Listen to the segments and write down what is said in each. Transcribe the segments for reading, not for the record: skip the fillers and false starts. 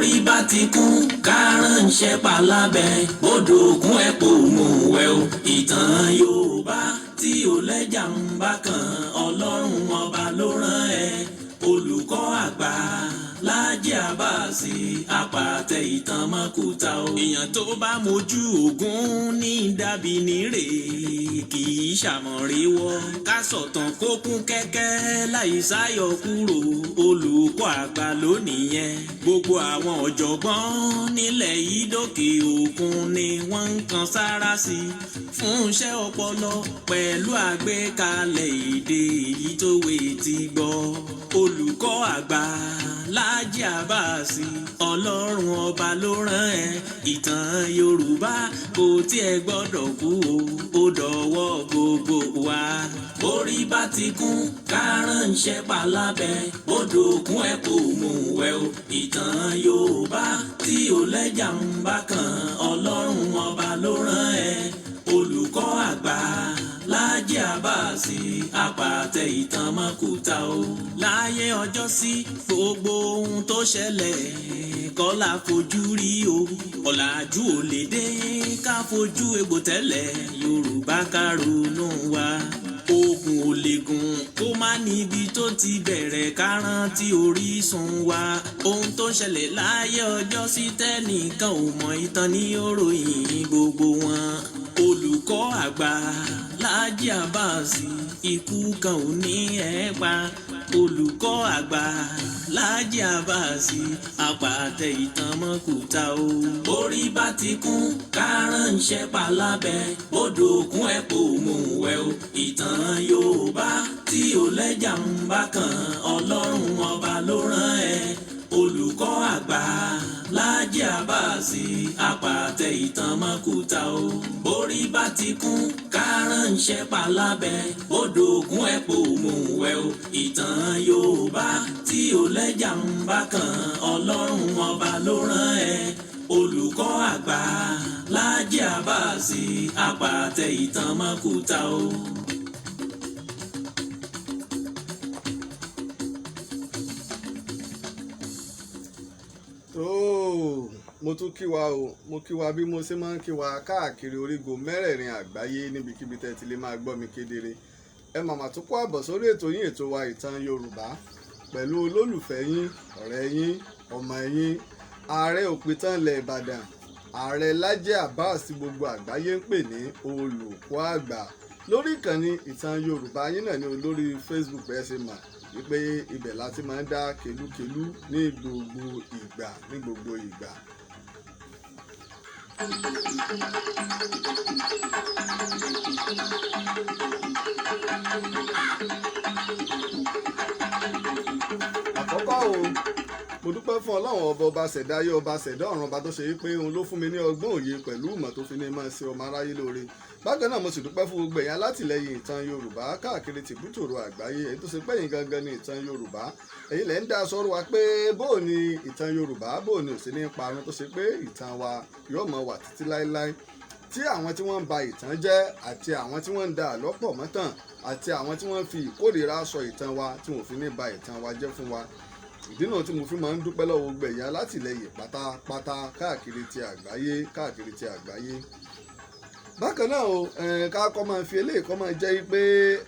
borí bá ti kún kárànṣẹ́ palábẹ́ odò òkun ẹ̀ kò mú wẹ̀ o. ìtàn Yorùbá tí ò lẹ́jà ń bá kan Ọlọ́run ọba ló rán ẹ. olùkọ́ àgbà Láàjì Àbáàsì apàtẹ ìtàn mọ́kúta o. èèyàn tó bá mojú ogun ní dàbí nírè kì í ṣàmọ̀ríwọ́ ká sọ̀tàn kó kún kẹ́kẹ́ láì sáyọ kúrò. olùkọ́ àgbà lónìí yẹn gbogbo àwọn ọ̀jọ̀gbọ́n nílẹ̀ yìí dókè òkun ni wọ́n ń kan sára sí fún iṣẹ́ ọpọlọ pẹ̀lú àgbékalẹ̀ èdè èyí tó wé ti gbọ́. olùkọ́ àgbà Láàjì Àbáàsì Ọlọ́run ọba ló rán ẹ. ìtàn Yorùbá kò tiẹ̀ gbọ́dọ̀ kú o ó dọ̀wọ́ gbogbo wa. borí bá ti kún kárànṣẹ́ palábẹ́ odò òkun ẹ̀ kò mú wẹ̀ o. ìtàn Yorùbá tí ò lẹ́jà ń bá kan Ọlọ́run ọba ló rán ẹ. olùkọ́ àgbà Láàjì Àbáàsì apàtẹ ìtàn mọ́kúta o. láyé ọjọ́ sí gbogbo ohun tó ṣẹlẹ̀ kọ́ la fojú rí o. ọ̀làjú ò lè dé ká fojú egbò tẹ́lẹ̀ Yorùbá ká ronú wa. ogun ò lè gùn kó má níbi tó ti bẹ̀rẹ̀ ká rántí orísun wa. ohun tó ṣẹlẹ̀ láyé ọjọ́ sí tẹ́nìkan ò mọ̀ ìtàn ní òròyìn gbogbo wọn. olùkọ́ àgbà Láàjì Àbáàsì ikú kan ò ní ẹ̀ pa. olùkọ́ àgbà Láàjì Àbáàsì apàtẹ ìtàn mọ́kúta o. borí bá ti kún kárànṣẹ́ palábẹ́ odò òkun ẹ̀ kò mú wẹ̀ o. ìtàn Yorùbá tí ò lẹ́jà ń bá kan Ọlọ́run ọba ló rán ẹ. olùkọ́ àgbà Láàjì Àbáàsì apàtẹ ìtàn mọ́kúta o. borí bá ti kún kárànṣẹ́ palábẹ́ odò òkun ẹ̀ kò mú wẹ̀ o. ìtàn Yorùbá tí ò lẹ́jà ń bá kan Ọlọ́run ọba ló rán ẹ. olùkọ́ àgbà Láàjì Àbáàsì apàtẹ ìtàn mọ́kúta o. mo tún kí wa o, mo kí wa bí mo ṣe máa ń kí wa káàkiri orígun mẹ́rẹ̀ẹ̀rin àgbáyé níbikíbi tẹ́ ti lè máa gbọ́ mi kedere. ẹ màmá tún kó àbọ̀ sórí ètò yín, ètò wa ìtàn Yorùbá pẹ̀lú olólùfẹ́ yín, ọ̀rẹ́ yín, ọmọ yín, ààrẹ òpìtàn ilẹ̀ Ìbàdàn, ààrẹ Láàjì Àbáàsì gbogbo àgbáyé ń pè ní olùkọ́ àgbà. lórí ìkànnì ìtàn Yorùbá yín náà ní olórí Facebook ẹ ṣe mà wípé ibẹ̀ láti máa ń dá kelúkelú ní gbogbo ìgbà. àkọ́kọ́ o, mo dúpẹ́ fún Ọlọ́run ọba ṣẹ̀dá ayé, ọba ṣẹ̀dá ọ̀run, ọba tó ṣe wípé òun ló fún mi ní ọgbọ́n òye pẹ̀lú ìmọ̀ tó fi ní máa ṣe ọmọ aráyé lóore. bákan náà mo sì dúpẹ́ fún gbogbo ẹ̀yin alátìlẹyìn ìtàn Yorùbá káàkiri tìbútòrò àgbáyé. èyí tó ṣe pé ẹ̀yin gangan ni ìtàn Yorùbá, ẹ̀yin lẹ́ ń dá sọ́rọ̀ wa pé bóò ni ìtàn Yorùbá bóò ni ò sí ní parun, tó ṣe pé ìtàn wa yóò máa wà títí láéláé. tí àwọn tí wọ́n ń ba ìtàn jẹ́ àti àwọn tí wọ́n ń da àlọ́ pọ̀ mọ́tàn àti àwọn tí wọ́n fi ìkórìíra sọ ìtàn wa tí wọ́n fi ní ba ìtàn wa jẹ́ fún wa. ìdí náà tí mo fi máa ń dúpẹ́ lọ́wọ́ gbogbo ẹ̀yin alátìlẹyìn pátápátá káàkiri ti àgbáyé. bákan náà o, ká kọ́ máa fi eléyìí kọ́ máa jẹ́ pé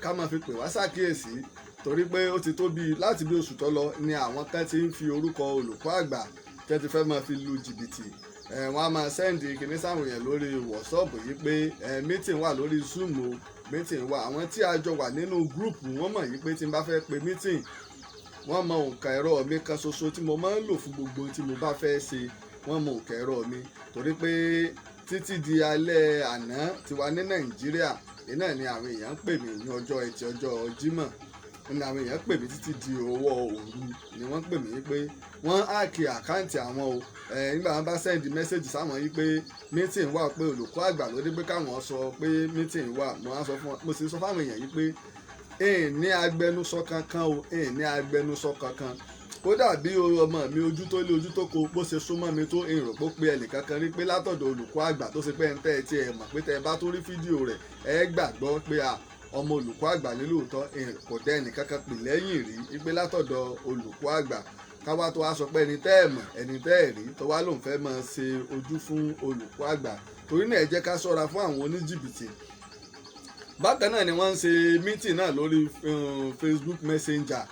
ká máa fi pè wá ṣàkíyèsí, torí pé ó ti tó láti bí oṣù tó lọ ni àwọn kan ti ń fi orúkọ olùkọ́ àgbà tẹ́ ti fẹ́ máa fi lu jìbìtì. wọ́n á máa sẹ́ndì kìíní sáwọn èèyàn lórí WhatsApp yìí pé meeting wà lórí Zoom o, meeting wà. àwọn tí a jọ wà nínú group wọ́n mọ̀ yìí pé tí n bá fẹ́ pe meeting, wọ́n mọ òǹkà ẹ̀rọ mi kan ṣoṣo tí mo máa ń lò fún gbogbo tí mo bá fẹ́ ṣe. wọ́n mọ òǹkà ẹ̀rọ mi, torí pé títí di alẹ́ àná tiwa ní Nàìjíríà iná ni àwọn èèyàn ń pè mí ní ọjọ́ Ẹtì, ọjọ́ Jímọ̀ ní àwọn èèyàn pè mí títí di ọwọ́ òru ni wọ́n pè mí pé wọ́n háàkì àkáǹtì àwọn o. nígbà wọn bá sẹ́ndì mẹ́sẹ̀gì sáwọn yìí pé meeting wà, pé olùkọ́ àgbà ló dé pé káwọn sọ pé meeting wà. mo sì sọ fáwọn èèyàn yìí pé ní agbẹnusọ kankan kódà bí ọmọ mi ojú tó lé ojú tó ko bó ṣe súnmọ́ mi tó ìrò pó pé ẹnìkankan rí pé látọ̀dọ̀ olùkọ́ àgbà tó ṣe pé ń tẹ́ ẹ tí ẹ mọ̀ pé tẹ́ ẹ bá tó rí fídíò rẹ̀ ẹ gbàgbọ́ pé ọmọ olùkọ́ àgbà ní lóòótọ́ kò dẹ́ ẹnìkankan pè lẹ́yìn rí pé látọ̀dọ̀ olùkọ́ àgbà. káwá tó wá sọ pé ẹni tẹ́ ẹ̀ mọ̀ ẹni tẹ́ ẹ̀ rí tó wá lòun fẹ́ máa ṣe ojú fún olùkọ́ àgbà. Torí náà ẹ jẹ́ ká ṣọ́ra fún àwọn oníjìbìtì. Bákan náà ni wọ́n ń ṣe mítì náà lórí Facebook Messenger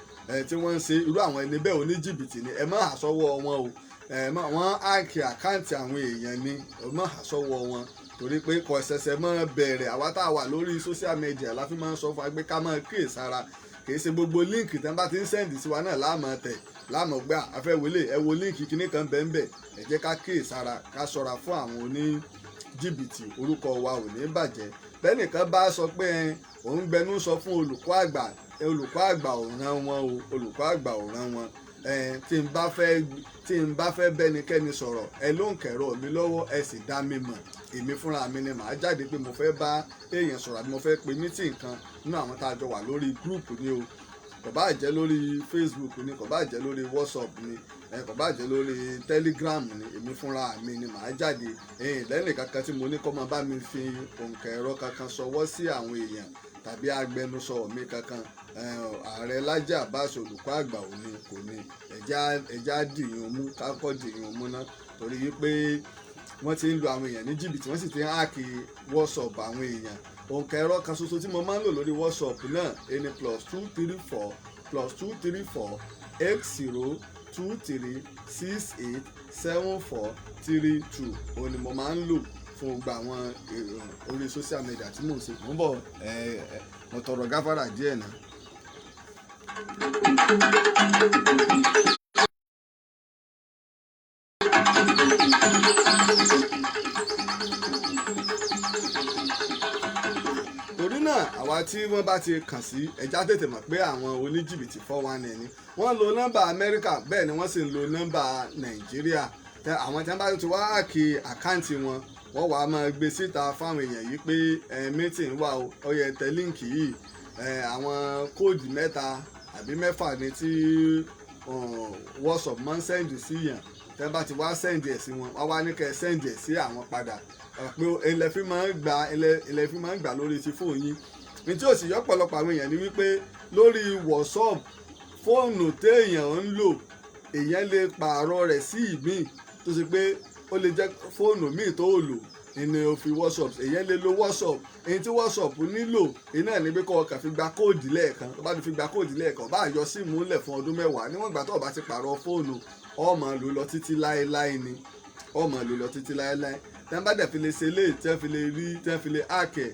tí wọ́n ń ṣe irú àwọn ẹni bẹ́ẹ̀ oníjìbìtì ni ẹ má àsọwọ́ wọn o wọ́n áàkì àkáǹtì àwọn èèyàn ni ẹ má àsọwọ́ wọn torí pé kò ṣẹ̀ṣẹ̀ máa bẹ̀rẹ̀ àwa tá a wà lórí social media la fi máa ń sọ fún wa pé ká máa kíyèsára kìí ṣe gbogbo líǹkì tán bá ti ń sẹ́ǹdì sí wa náà láàmú tẹ̀ láàmú gbà afẹ́wọlé ẹ wo líǹkì kinní kan bẹ́ẹ̀ ẹ jẹ́ ká kíyèsára ká ṣọ́ra fún àwọn oníjìbìtì orúkọ wa ò ní bàjẹ́ bẹ́nìkan bá sọ pé òun gbẹnu sọ fún olùkọ́ àgbà ò rán wọn o olùkọ́ àgbà ò rán wọn tí n bá fẹ́ bẹ́nikẹ́ni sọ̀rọ̀ ẹ ló ń kẹ̀rọ mi lọ́wọ́ ẹ sì dá mi mọ̀ èmi fúnra mi ni màá jáde pé mo fẹ́ bá èèyàn sọ̀rọ̀ àbí mo fẹ́ pe mítìn kan nínú àwọn tá a jọ wà lórí gúrùpù ni o kò bá jẹ́ lórí Facebook ni kò bá jẹ́ lórí WhatsApp ni kò bá jẹ́ lórí Telegram ni èmi fúnra mi ni màá jáde lẹ́nìí kankan tí mo ní kó máa bá mi fi òǹkà ẹ̀rọ kankan ṣọwọ́ sí àwọn èèyàn tàbí agbẹnusọ mi kankan ààrẹ Laji Abbas olùkọ́ àgbà òní kò ní ẹja dìyàn mú kákọ́ dìyàn mú ná torí wípé wọ́n ti ń lo àwọn èèyàn ní jìbìtì wọ́n sì ti ń háàkì WhatsApp àwọn èèyàn òǹkà ẹ̀rọ kan ṣoṣo tí mo máa ń lò lórí WhatsApp náà ẹni +234 8023687432 òun ni mo máa ń lò fún gbogbo àwọn orí social media tí mò ń ṣe mò ń bọ̀ mo tọrọ gáfárà díẹ̀ náà. torí náà àwa tí wọ́n bá ti kàn sí ẹja tètè mọ̀ pé àwọn oníjìbìtì 419 ni wọ́n lo nọ́mbà Amẹ́ríkà bẹ́ẹ̀ ni wọ́n sì ń lo nọ́mbà Nàìjíríà àwọn tí wọ́n bá ti wá háàkì àkáǹtì wọn wọ́n wàá máa gbé síta fáwọn èèyàn yìí pé mítìn wà ó yẹ tẹ líǹkì yìí àwọn kóòdù 3 àbí 4 ni tí WhatsApp máa ń sẹ́ǹdì sí yàn tẹ́ bá ti wá sẹ́ǹdì ẹ̀ sí wọn wá wá ní kẹ́ ẹ sẹ́ǹdì ẹ̀ sí àwọn padà pé ilẹ̀ fi máa ń gbà lórí ti fóònù yín ní tí ó sì yọ́pọ̀lọpọ̀ àwọn èèyàn ni wípé lórí WhatsApp fóònù téèyàn ń lò èèyàn lè pààrọ̀ rẹ̀ sí ìmíì tó ṣe pé ó lè jẹ́ fóònù míì tó lò ní o fi WhatsApp èyàn lè lo WhatsApp èyí tí WhatsApp nílò èyí náà ní pé kọ́ ọkàn fi gba kóòdì lẹ́ẹ̀kan tó bá ti fi gba kóòdì lẹ́ẹ̀kan bá yọ síìmù ńlẹ̀ fún ọdún 10 níwọ̀n ìgbà tó o bá ti pààrọ̀ fóònù o máa lò lọ títí láéláé ni o máa lò lọ títí láéláé tí wọ́n bá dẹ̀ fi lè ṣe léè tí wọ́n fi lè rí tí wọ́n fi lè háàkì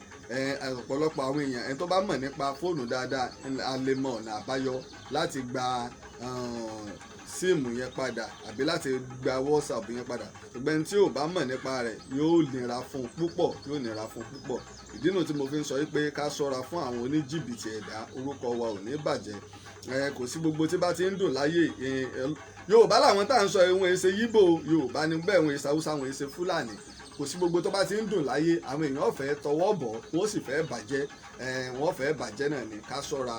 ọ̀pọ̀lọpọ̀ àwọn èèyàn ẹni tó bá mọ̀ nípa fóònù dáadáa a lè mọ̀ ọ̀nà àbáyọ láti gba síìmù yẹn padà àbí láti gba WhatsApp yẹn padà ṣùgbọ́n tí ò bá mọ̀ nípa rẹ̀ yóò nira fún púpọ̀ ìdí nu tí mo fi ń sọ pé ká ṣọ́ra fún àwọn oníjìbìtì ẹ̀dá orúkọ wa ò ní bàjẹ́ kò sí gbogbo tí bá ti ń dùn láyé Yorùbá làwọn tá à ń sọ ìwọ̀n èsè Yíbò Yorùbá ní bẹ́ẹ̀ wọn èsè Haúsá wọn èsè Fúlàní kò sí gbogbo tó bá ti ń dùn láyé àwọn èèyàn fẹ́ tọwọ́ bọ̀ wọ́n sì fẹ́ bàjẹ́ wọ́n fẹ́ bàjẹ́ náà ni ká ṣọ́ra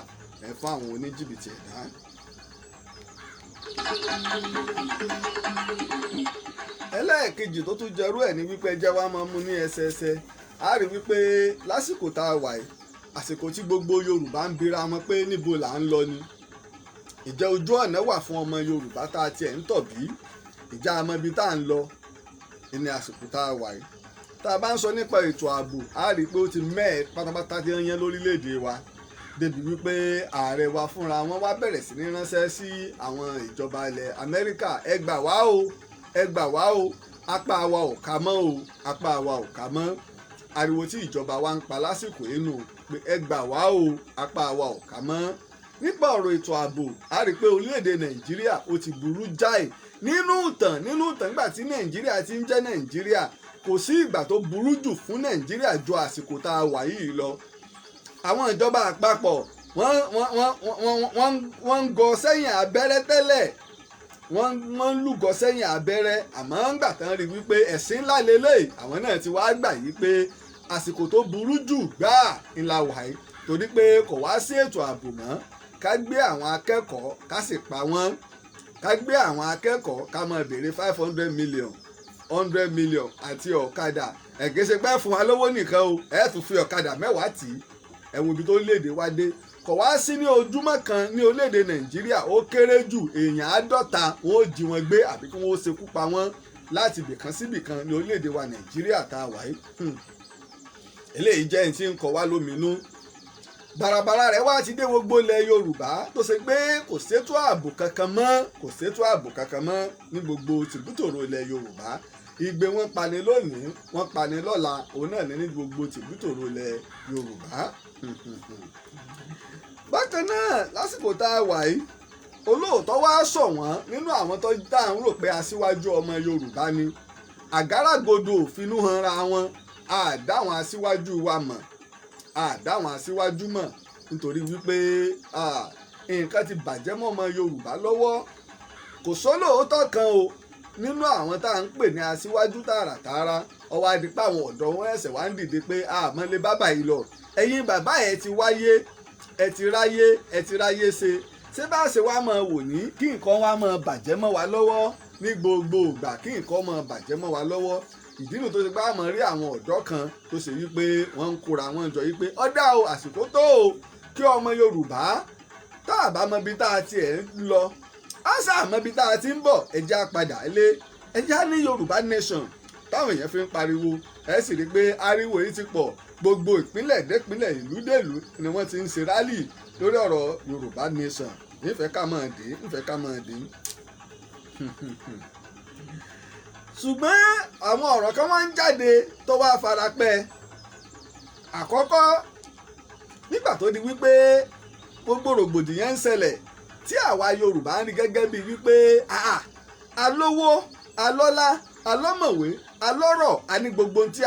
fún àwọn oníjìbìtì ẹ̀dá. ẹlẹ́ẹ̀kejì tó tún jẹrú ẹ̀ ní wípé ẹjẹ́ wa máa mú ní ẹsẹẹsẹ a rí wípé lásìkò tá a wà yìí àsìkò tí gbogbo Yorùbá ń bira wọn pé níbo là ń lọ ni ìjẹ́ ojú ọ̀nà wà fún ọmọ Yorùbá tá a tiẹ̀ ń tọ̀ bí ìjà àmọ́ ibi tá à ń lọ ní àsìkò tá a wà yìí tá a bá ń sọ nípa ètò ààbò a rí pé ó ti mẹ́ẹ̀ pátápátá tí wọ́n yẹn lórílẹ̀‐èdè wa débi wípé ààrẹ wa fúnra wọn wá bẹ̀rẹ̀ sí ní ránṣẹ́ sí àwọn ìjọba ilẹ̀ Amẹ́ríkà ẹ gbà wá o apá wa ò ká mọ́ o apá wa ò ká mọ́ ariwo tí ìjọba wa ń pa lásìkò inú pé ẹ gbà wá o apá wa ò ká mọ́ nípa ọ̀rọ̀ ètò ààbò a rí pé orílẹ̀-èdè Nàìjíríà ó ti burú jáì nínú ìtàn nígbà tí Nàìjíríà ti ń jẹ́ Nàìjíríà kò sí ìgbà tó burú jù fún Nàìjíríà ju àsìkò tá a wà yìí lọ àwọn ìjọba àpapọ̀ wọ́n ń gọ sẹ́yìn abẹ́rẹ́ tẹ́lẹ̀ wọ́n ń lúgọ sẹ́yìn abẹ́rẹ́ àmọ́ ńgbà tán rí wípé ẹ̀sìn ńlá lélẹ̀ àwọn náà ti wá gbà yí pé àsìkò tó burú jù gbáà ńlá wàyí torí pé kò wá sí ètò ààbò mọ́ ká gbé àwọn akẹ́kọ̀ọ́ ká sì pa wọ́n ká gbé àwọn akẹ́kọ̀ọ́ ká máa béèrè 500 million 100 million àti ọ̀kadà ẹ̀gẹ́sẹ̀ pẹ́ fún wa lówó nìkan o ẹ̀ tún fi ọ̀kadà 10 tì í ẹ wo ibi tó léde wá dé kò wá sí ní ojúmọ́ kan ní orílẹ̀-èdè nàìjíríà ó kéré jù èèyàn 50 wọn ó jí wọn gbé àbí kí wọ́n ó ṣekú pa wọ́n láti ibìkan síbìkan ní orílẹ̀-èdè wa nàìjíríà tá a wà yìí. Eléyìí jẹ́ ẹni tí ń kọ wá lóminú. Bàràbàrà rẹ̀ wá ti dé gbogbo ilẹ̀ yorùbá tó ṣe pé kò sétò ààbò kankan mọ́ ní gbogbo tìbútòrò ilẹ̀ yorùbá. Igbe wọn pani lónìí wọn pani lọ́la òun náà ní gbogbo tìbútòrò ilẹ̀ yorùbá. Bákan náà lásìkò tá a wà yìí olóòótọ́ wá ṣọ̀wọ́n nínú àwọn tó dáhùn rò pé aṣíwájú ọmọ yorùbá ni. Àgádágodo òfinú hanra wọn àdáwọn aṣíwájú wa mọ̀ àdáwọn aṣíwájú mọ̀ nítorí wípé nǹkan ti bàjẹ́ mọ́ ọmọ yorùbá lọ́wọ́. Kò sólóòótọ́ kan o nínú àwọn tá à ń pè ní aṣíwájú tààràtààrà ọwọ́ adìpá àwọn ọ̀dọ́ wọn ẹ̀sẹ̀ wá ń dìde pé àmọ́lé bàbá yìí lọ ẹ̀yin bàbá ẹ̀ ti wáyé ẹ̀ ti ráyé ṣé bá ṣe wá máa wò ní kí nǹkan wá máa bàjẹ́ mọ́ wa lọ́wọ́ ní gbogbo ìgbà kí nǹkan máa bàjẹ́ mọ́ wa lọ́wọ́. Ìdí nu tó ṣe pé àmọ́ rí àwọn ọ̀dọ́ kan tó ṣe wípé wọ́n ń kóra wọn jọ wípé ọ̀dà o àsìkò tó o kí ọmọ yorùbá tá a bá mọ ibi tá a tiẹ̀ ń lọ á sàmọ́ ibi tá a ti ń bọ̀ ẹja padà ilé ẹja ní yorùbá nation táwọn èèyàn fi ń pariwo ẹ sì rí i pé ariwo yìí ti pọ̀ gbogbo ìpínlẹ̀ dépínlẹ̀ ìlú dèlú ni wọ́n ti ń ṣe rálì lórí ọ̀rọ̀ yorùbá nation nífẹ̀ẹ́ ká máa dín. Ṣùgbọ́n àwọn ọ̀rọ̀ kan wá ń jáde tó wá farapẹ́. Àkọ́kọ́ nígbà tó di wípé gbogbo rògbòdìyàn ń ṣẹlẹ̀ tí àwa yorùbá ń rí gẹ́gẹ́ bíi wípé alówó alọ́lá alọ́mọ̀wé alọ́rọ̀ àní gbogbo tí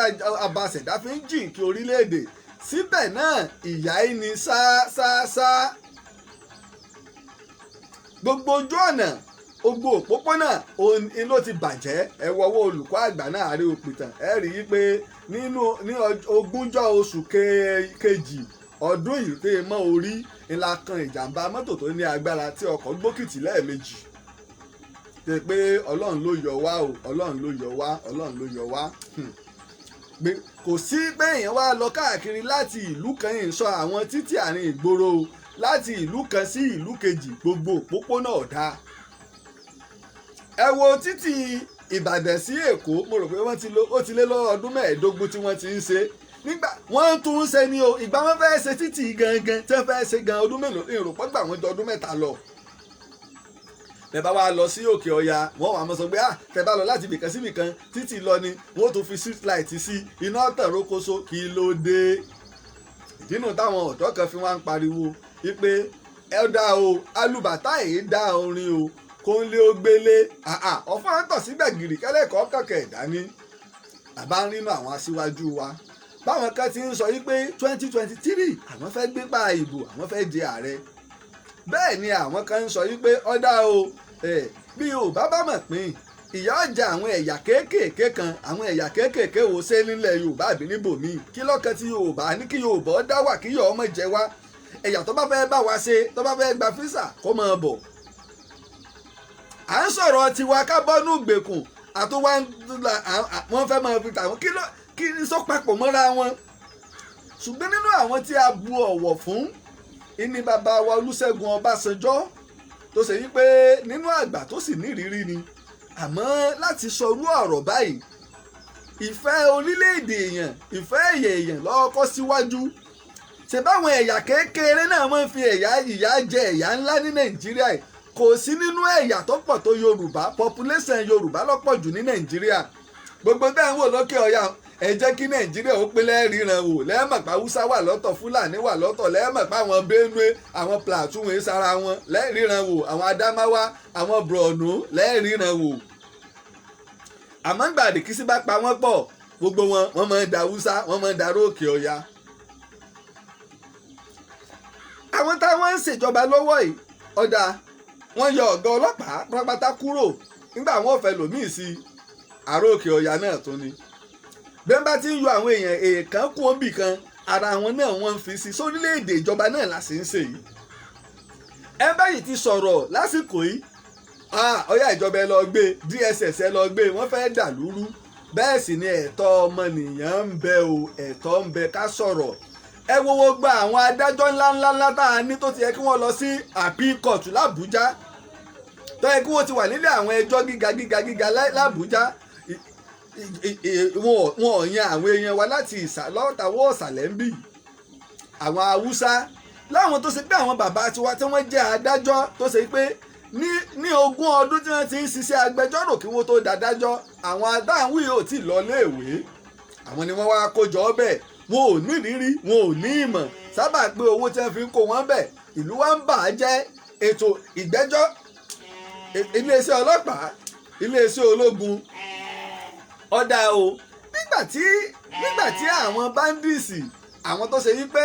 abàṣẹ̀dá fi ń jìn kí orílẹ̀-èdè síbẹ̀ náà ìyà yìí ni sáá gbogbo ojú ọ̀nà gbogbo òpópónà ló ti bàjẹ́ ẹ wọ́wọ́ olùkọ́ àgbà náà àrí òpìtàn ẹ rí i pé ní ogúnjọ́ oṣù kejì ọdún yìí tẹ́ mọ́ orí ńlá kan ìjàmbá mọ́tò tó ní agbára tí ọkọ̀ gbókìtì lẹ́ẹ̀mejì tẹ́ pé ọlọ́run ló yọ wá o ọlọ́run ló yọ wá kò sí pé èèyàn wá lọ káàkiri láti ìlú kan yìí sọ àwọn títí àárín ìgboro láti ìlú kan sí ìlú kejì gbogbo òpópónà ọ̀dà. Ẹ wo títì ìbàdàn sí èkó mo rò pé ó ti lé lọ́dún 15 tí wọ́n ti ń ṣe nígbà wọ́n tún ń ṣe ni o ìgbà wọn fẹ́ ṣe títì gangan tí wọ́n fẹ́ ṣe gan ọdún mélòó ìròpọ̀ gbà wọ́n jọ ọdún 3 lọ. Tẹ́ bá wá lọ sí òkè ọya wọ́n wà mọ́ sọ pé tẹ́ bá lọ láti ibìkan sí ibìkan títì lọ ni wọ́n tún fi street light sí iná tàn rókóso kí ló dé. Ìdínú táwọn ọ̀dọ́ kan fi wá ń pariwo wípé ẹ dá o alùbàtà èyí dá orin o kó ń lé ó gbélé ọ̀fọ́n tọ̀ síbẹ̀ gìrì kẹ́lẹ́kọ̀ọ́ kọ̀kẹ́ ìdání. Bàbá ń rínú àwọn aṣíwájú wa báwọn kan ti ń sọ yí pé 2023 àwọn fẹ́ gbégbá ìbò àwọn fẹ́ di ààrẹ. Bẹ́ẹ̀ ni àwọn kan ń sọ yí pé ọ̀dà o bí Yorùbá bá mọ̀ pín ìyà ọjà àwọn ẹ̀yà kéékèèké kan àwọn ẹ̀yà kéékèèké wo ṣe nílẹ̀ Yorùbá àbí níbòmíì kí lọ́kàn tí Yorùbá ní kí Yorùbá dá wà kí yọ̀ ọmọ jẹ wá ẹ̀yà tó bá fẹ́ bá wa ṣe tó bá fẹ́ gba físà kó máa bọ̀. À ń sọ̀rọ̀ tiwa ká bọ́nú gbèkùn àtúwá wọ́n fẹ́ máa fi tàwọn kí ní sọ papọ̀ mọ́ra wọn. Ṣùgbọ́n nínú àwọn tí a bu ọ̀wọ̀ fún ìní bàbá wa Olúṣẹ́gun Ọbásanjọ́ tó ṣe yí pé nínú àgbà tó sì nírírí ni àmọ́ láti sọrú ọ̀rọ̀ báyìí ìfẹ́ orílẹ̀-èdè èèyàn ìfẹ́ ẹ̀yà èèyàn lọ́kọ́ síwájú ṣe báwọn ẹ̀yà kékeré náà máa ń fi ìyà jẹ ẹ̀yà ńlá ní Nàìjíríà kò sí nínú ẹ̀yà tó pọ̀ tó Yorùbá population Yorùbá lọ́pọ̀ jù ní Nàìjíríà gbogbo bẹ́ẹ̀ ń wò lókè ọ̀yà ẹ jẹ́ kí Nàìjíríà ó pé lẹ́ẹ̀ríran wò lẹ́ẹ̀mọ̀ pa Haúsá wà lọ́tọ̀ Fúlàní wà lọ́tọ̀ lẹ́ẹ̀mọ̀ pa àwọn Benue àwọn Plateau wọn sára wọn lẹ́ẹ̀ríran wò àwọn Adamawa àwọn Borno lẹ́ẹ̀ríran wò àmọ́ gbàdé kí sí bá pa wọ́n pọ̀ gbogbo wọn máa ń da Haúsá wọ́n máa ń darú òkè ọ̀yà. Àwọn táwọn ń ṣèjọba lọ́wọ́ yìí ọ̀dà wọ́n yọ ọ̀gá ọlọ́pàá pátápátá kúrò nígbà wọn ò fẹ́ lòmíì sí àrò òkè ọ̀yà náà tó ni. Bẹ́ẹ̀ bá ti ń yọ àwọn èèyàn èèkàn kú òbí kan ara àwọn náà wọ́n ń fi sí sórílẹ̀-èdè ìjọba náà la sì ń ṣe yìí. Ẹ báyìí ti sọ̀rọ̀ lásìkò yìí ọ̀yà ìjọba ẹ lọ gbé DSS ẹ lọ gbé wọ́n fẹ́ dà lúrú bẹ́ẹ̀ sì ni ẹ̀tọ́ ọmọnìyàn ń bẹ o ẹ̀tọ́ ń bẹ ká sọ̀rọ̀ ẹ wo gba àwọn adájọ́ ńláńlá tá a ní tó ti yẹ kí wọ́n lọ sí appeal court l'Àbújá tó yẹ kí wọ́n ti wà nílé àwọn ẹjọ́ gíga l'Àbújá wọn ò yan àwọn èèyàn wa láti lọ́tàwọ́ ọ̀sàlẹ̀ ń bì àwọn Haúsá láwọn tó ṣe pé àwọn bàbá tiwa tí wọ́n jẹ́ adájọ́ tó ṣe pé ní 20 ọdún tí wọ́n ti ń ṣiṣẹ́ agbẹjọ́rò kí wọ́n tó dádájọ́ àwọn adáhùn yìí ò tí ì lọ léèwé àwọn ni wọ́n wá kójọ ọbẹ̀ wọn ò ní ìrírí wọn ò ní ìmọ̀ sábà pé owó tí wọ́n fi ń kó wọn bẹ̀ ìlú wa ń bà á jẹ́ ètò ìgbẹ́jọ́ iléeṣẹ́ ọlọ́pàá iléeṣẹ́ ológun ọ̀dà o nígbà tí àwọn báńdíìsì àwọn tó ṣe wípé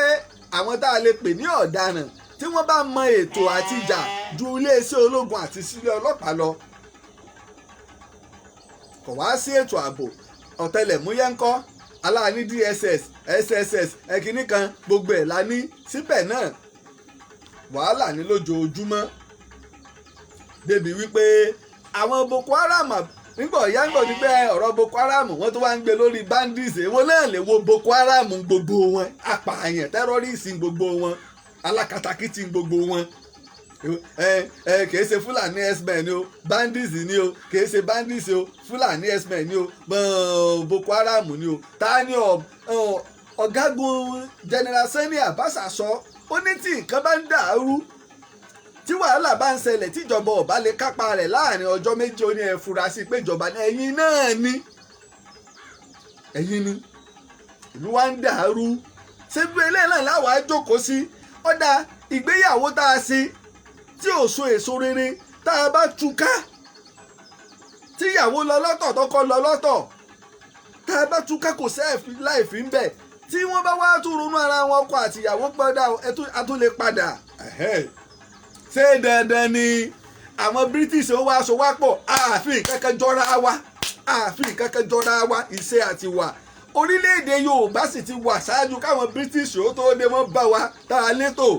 àwọn tá a lè pè ní ọ̀daràn tí wọ́n bá mọ ètò àti ìjà ju iléeṣẹ́ ológun àti sílé ọlọ́pàá lọ kò wá sí ètò ààbò ọ̀tẹlẹ̀múyẹ́ ńkọ́ aláàní DSS SSS ẹ̀kíní kan gbogbo ẹ̀ la ní síbẹ̀ náà wàhálà ní lójoojúmọ́ débi wípé àwọn Boko Haram nígbà ọ̀yá ń gbọ́ ní pé ọ̀rọ̀ Boko Haram wọ́n tó wá ń gbé lórí bandits èwo náà lè wo Boko Haram gbogbo wọn apààyàn tẹ́rọ́rìsì gbogbo wọn alákatakítí gbogbo wọn kìí ṣe Fúlàní x-men ni o bandits ni o kìí ṣe bandits o Fúlàní x-men ni o Boko Haram ni o ta ni ọ̀gágun General Sani Abacha sọ ó ní tí nǹkan bá ń dàrú tí wàhálà bá ń ṣẹlẹ̀ tíjọba ọba lè kápá rẹ̀ láàrin ọjọ́ méjì ó ní ẹ fura sí pé ìjọba ẹ̀yin náà ni ẹ̀yin ni ìlú wa ń dàrú ṣébí eléyìí náà láwàá jókòó sí ọ̀dà ìgbéyàwó tá a ṣe tí ò so èso rere tá a bá túká tíyàwó lọ lọ́tọ̀ tọkọ lọ lọ́tọ̀ tá a bá túká kò sẹ́ẹ̀fì láìfí ń bẹ̀ tí wọ́n bá wá tún ronú ara wọn ọkọ àtìyàwó gbọ́dá a tún lè padà ṣé dandan ni àwọn British ó wá aṣọ wá pọ̀ ààfin kankan jọra wa ìṣe àti wà orílẹ̀-èdè Yorùbá sì ti wà ṣáájú káwọn British ó tó dé wọ́n bá wa tá a létò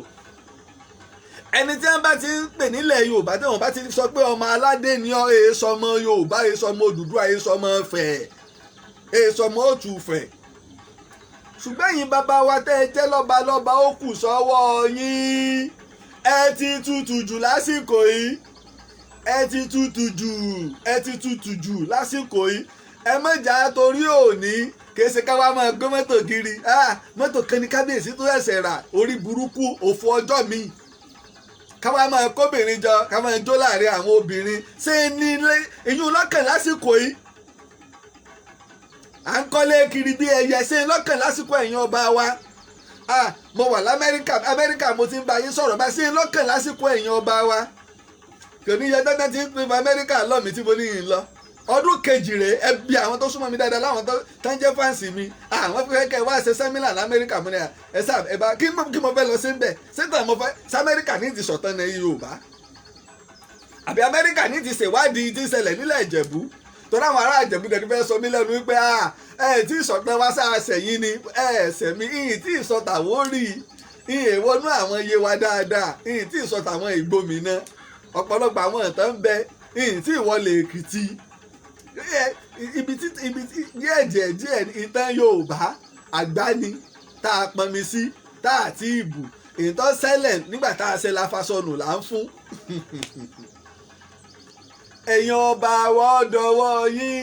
ẹni tí wọ́n bá ti ń pè nílẹ̀ Yorùbá tí wọ́n bá ti sọ pé ọmọ aládé ni ọ́ èso ọmọ Yorùbá èso ọmọ Odùduwà èso ọmọ Ifẹ̀ èso ọmọ Òtùfẹ̀ ṣùgbọ́n yín bàbá wa tẹ́ ẹ jẹ́ lọ́ba ó kù sọ́wọ́ yín ẹ ti tutù jù lásìkò yìí ẹ ti tutù jù lásìkò yìí ẹ mọ̀jà torí òní kèsì káwá máa gbé mọ́tò kiri mọ́tò kan ní kábíyèsí tó ẹ̀sẹ̀ rà orí burúkú òfò ọjọ́ mi káwá máa kóbìnrin jọ ká máa jó láàrin àwọn obìnrin ṣé ní eyín lọ́kàn lásìkò yìí à ń kọ́lé kiri bí ẹyẹ ṣé lọ́kàn lásìkò ẹ̀yin ọba wa mo wà lamẹ́ríkà mo ti ń bá yín sọ̀rọ̀ bá ṣé lọ́kàn lásìkò ẹ̀yin ọba wa kò ní yẹ dandan tí ń pin Amẹ́ríkà lọ́mí tí mo ní yín lọ ọdún kejì rèé ẹbí àwọn tó súnmọ́ mi dáadáa láwọn tó ń jẹ́ fáǹsì mi àwọn fẹ́ kẹ́ wá ṣe sẹ́mínà lamẹ́ríkà mo ní ẹ sáà ẹ bá kí mo fẹ́ lọ sí bẹ́ẹ̀ sẹ́tàn mo fẹ́ samẹ́ríkà ní ti sọ̀tàn ní Yorùbá àbí Amẹ́ríkà ní ti ṣèwádìí tí ń ṣẹlẹ̀ nílẹ̀ Ìjẹ̀bú torí àwọn ará Ìjẹ̀bú dẹ̀ fẹ́ sọ mí lẹ́nu wípé ẹ tí ìsọ̀tàn wá sáà sẹ̀yìn ni ẹ̀sẹ̀ mi ìyìn tí ìsọ̀tàwọ́ rí ìyìn èwọ́nú àwọn iye wa dáadáa ìyìn tí ìsọ̀tàwọn ìgbòmìnà ọ̀pọ̀lọpọ̀ àwọn ìtàn ń bẹ ìyìn tí ìwọlé Èkìtì ibi tí díẹ̀ ìtàn Yorùbá àgbáni tá a pọnmi sí tá a ti ìbù ìtàn ṣẹlẹ̀ nígbà tá a ṣe la fasọnù là ń fún ẹ̀yin ọba wọ́ọ́dọ̀wọ́ yín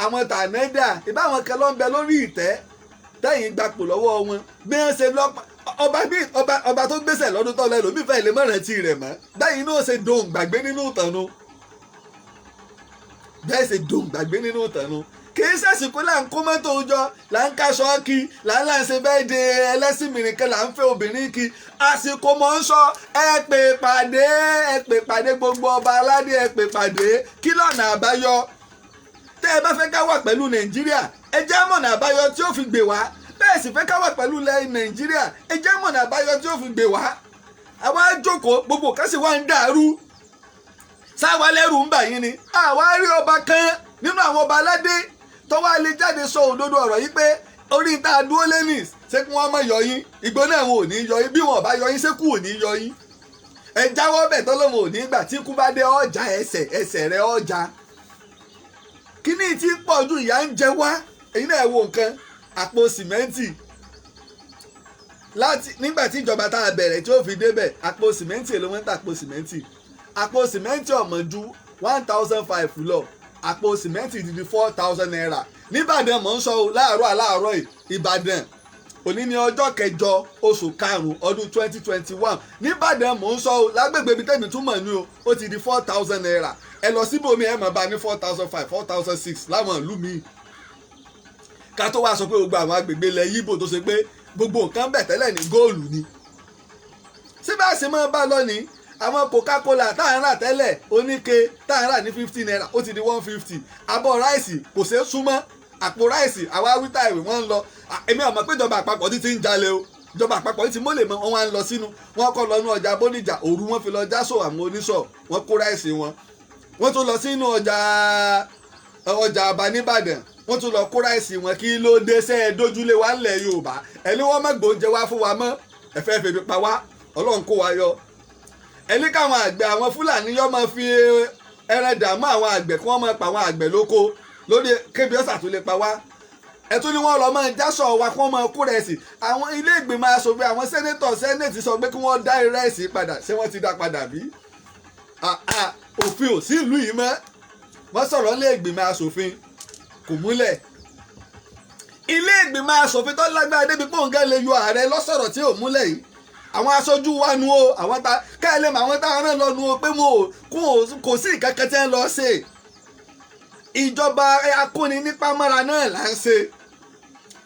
àwọn tànẹ́dà ìbáwọn kan ló ń bẹ lórí ìtẹ́ tẹ́yìn gbapò lọ́wọ́ wọn bí wọ́n ṣe ọba tó gbéṣẹ̀ lọ́dún tó lẹ́nu mífẹ́ ilé mọ̀rántí rẹ̀ mọ́ báyìí náà ṣe dohùn gbàgbé nínú ìtànú bẹ́ẹ̀ ṣe dohùn gbàgbé nínú ìtànú kì í ṣàṣìkò là ń kó mọ́tò jọ là ń ká ṣọ́ọ̀kì là ń láǹṣe bẹ́ẹ̀ de ẹlẹ́sìn mìíràn kan là ń fẹ́ obìnrin kí àsìkò mọ̀ ń sọ ẹ pè pàdé gbogbo ọba aládé ẹ pè pàdé kí lọ́nà àbáyọ tẹ́ ẹ bá fẹ́ ká wà pẹ̀lú Nàìjíríà ẹ jẹ́ mọ̀nà àbáyọ tí ó fi gbè wá bẹ́ẹ̀ sì fẹ́ ká wà pẹ̀lú ilẹ̀ Nàìjíríà ẹ jẹ́ mọ̀nà àbáyọ tí ó fi gbè wá àwa jókòó gbogbo kásì wá ń dàrú sáwa lẹ́rù ń bà yín ni àwa rí ọba kan nínú àwọn ọba aládé tó wá lè jáde sọ òdodo ọ̀rọ̀ yìí pé orí ta dúró lẹ́nì ṣé kí wọ́n mọ̀ yọ yín ìgbó náà wọn ò ní yọ yín bí wọn ò bá yọ yín ṣé kú ò ní yọ yín ẹ jáwọ́ bẹ̀ tọ́lọ́mọ ò ní gbà tí kú bá dé ọjà ẹsẹ̀ rẹ ọjà kíní tí pọ̀ ju ìyà ń jẹ wá èyí náà wo nǹkan àpò sìmẹ́ǹtì nígbà tí ìjọba tá a bẹ̀rẹ̀ tí ó fi débẹ̀ àpò sìmẹ́ǹtì èlò wọn ń ta àpò sìmẹ́ǹtì ọ̀mọ̀ ju 1,500 lọ àpò sìmẹ́ǹtì di 4,000 naira nìbàdàn mọ̀ ń sọ láàárọ̀ ìbàdàn òní ní ọjọ́ kẹjọ oṣù karùn-ún ọdún 2021 nìbàdàn mò ń sọ lágbègbè ibi tẹ́mi túmọ̀ ní o ó ti di 4,000 naira ẹ lọ síbòmí ẹ mọ̀ bá ní 4,500 4,600 láwọn ìlú míì ká tó wá sọ pé gbogbo àwọn agbègbè ilẹ̀ yíbò tó ṣe pé gbogbo nǹkan bẹ̀ tẹ́lẹ̀ ní góòlù ni síbẹ̀ àṣẹ máa bá lọ ní àwọn coca-cola tá à ń rà tẹ́lẹ̀ oníke tá à ń rà ní 50 naira ó ti di 150 abọ́ ráìsì kò ṣeé súnmọ́ àpò ráìsì àwa wíta ìwé wọn ń lọ èmi ò mọ̀ pé ìjọba àpapọ̀ ti ń jalè o ìjọba àpapọ̀ ti mọ́lẹ̀ mọ́ wọn wá ń lọ sínú wọn kọ́ lọ ní ọjà bódìjà òru wọn fi lọ jáṣọ àwọn oníṣọ̀ wọn kó ráìsì wọn tún lọ sínú ọjà àbá nìbàdàn wọn tún lọ kó ráìsì wọn kí ló dé sẹ́ dójúlé wa ńlẹ̀ yorùbá ẹni wọ́n má gbóúnjẹ wá fún wa mọ́ ẹ̀fẹ́ fèmí pa wá ọlọ́run kó wa yọ ẹni káwọn àgbẹ̀ àwọn fúlàní yọ máa fi ẹran dààmú àwọn àgbẹ̀ kí wọ́n máa pa àwọn àgbẹ̀ lóko lórí kébi ọ̀sà tó lè pa wá ẹ̀tún ni wọ́n lọ máa jásọ̀ wa kí wọ́n máa kó rẹ̀sì àwọn ilé ìgbìmọ̀ asòfin àwọn sẹ́nẹ̀tì sọ pé kí wọ́n dá rẹ̀sì padà ṣé wọ́n ti dá padà bí òfin ò sí ìlú yìí mọ́ wọ́n sọ̀rọ̀ ilé ìgbìmọ̀ asòfin kò múlẹ̀ ilé ìgbìmọ̀ asòfin tó lágbára débi pé òǹgá lè yọ ààrẹ lọ́sọ̀rọ̀ tí ò múlẹ̀ yìí àwọn aṣojú wa nu o àwọn káyọ̀lẹ́ mọ àwọn táwọn náà lọ nu o pé kò sí ìkankan tí wọ́n lọ ṣe ìjọba akóni nípa mọ́ra náà là ń ṣe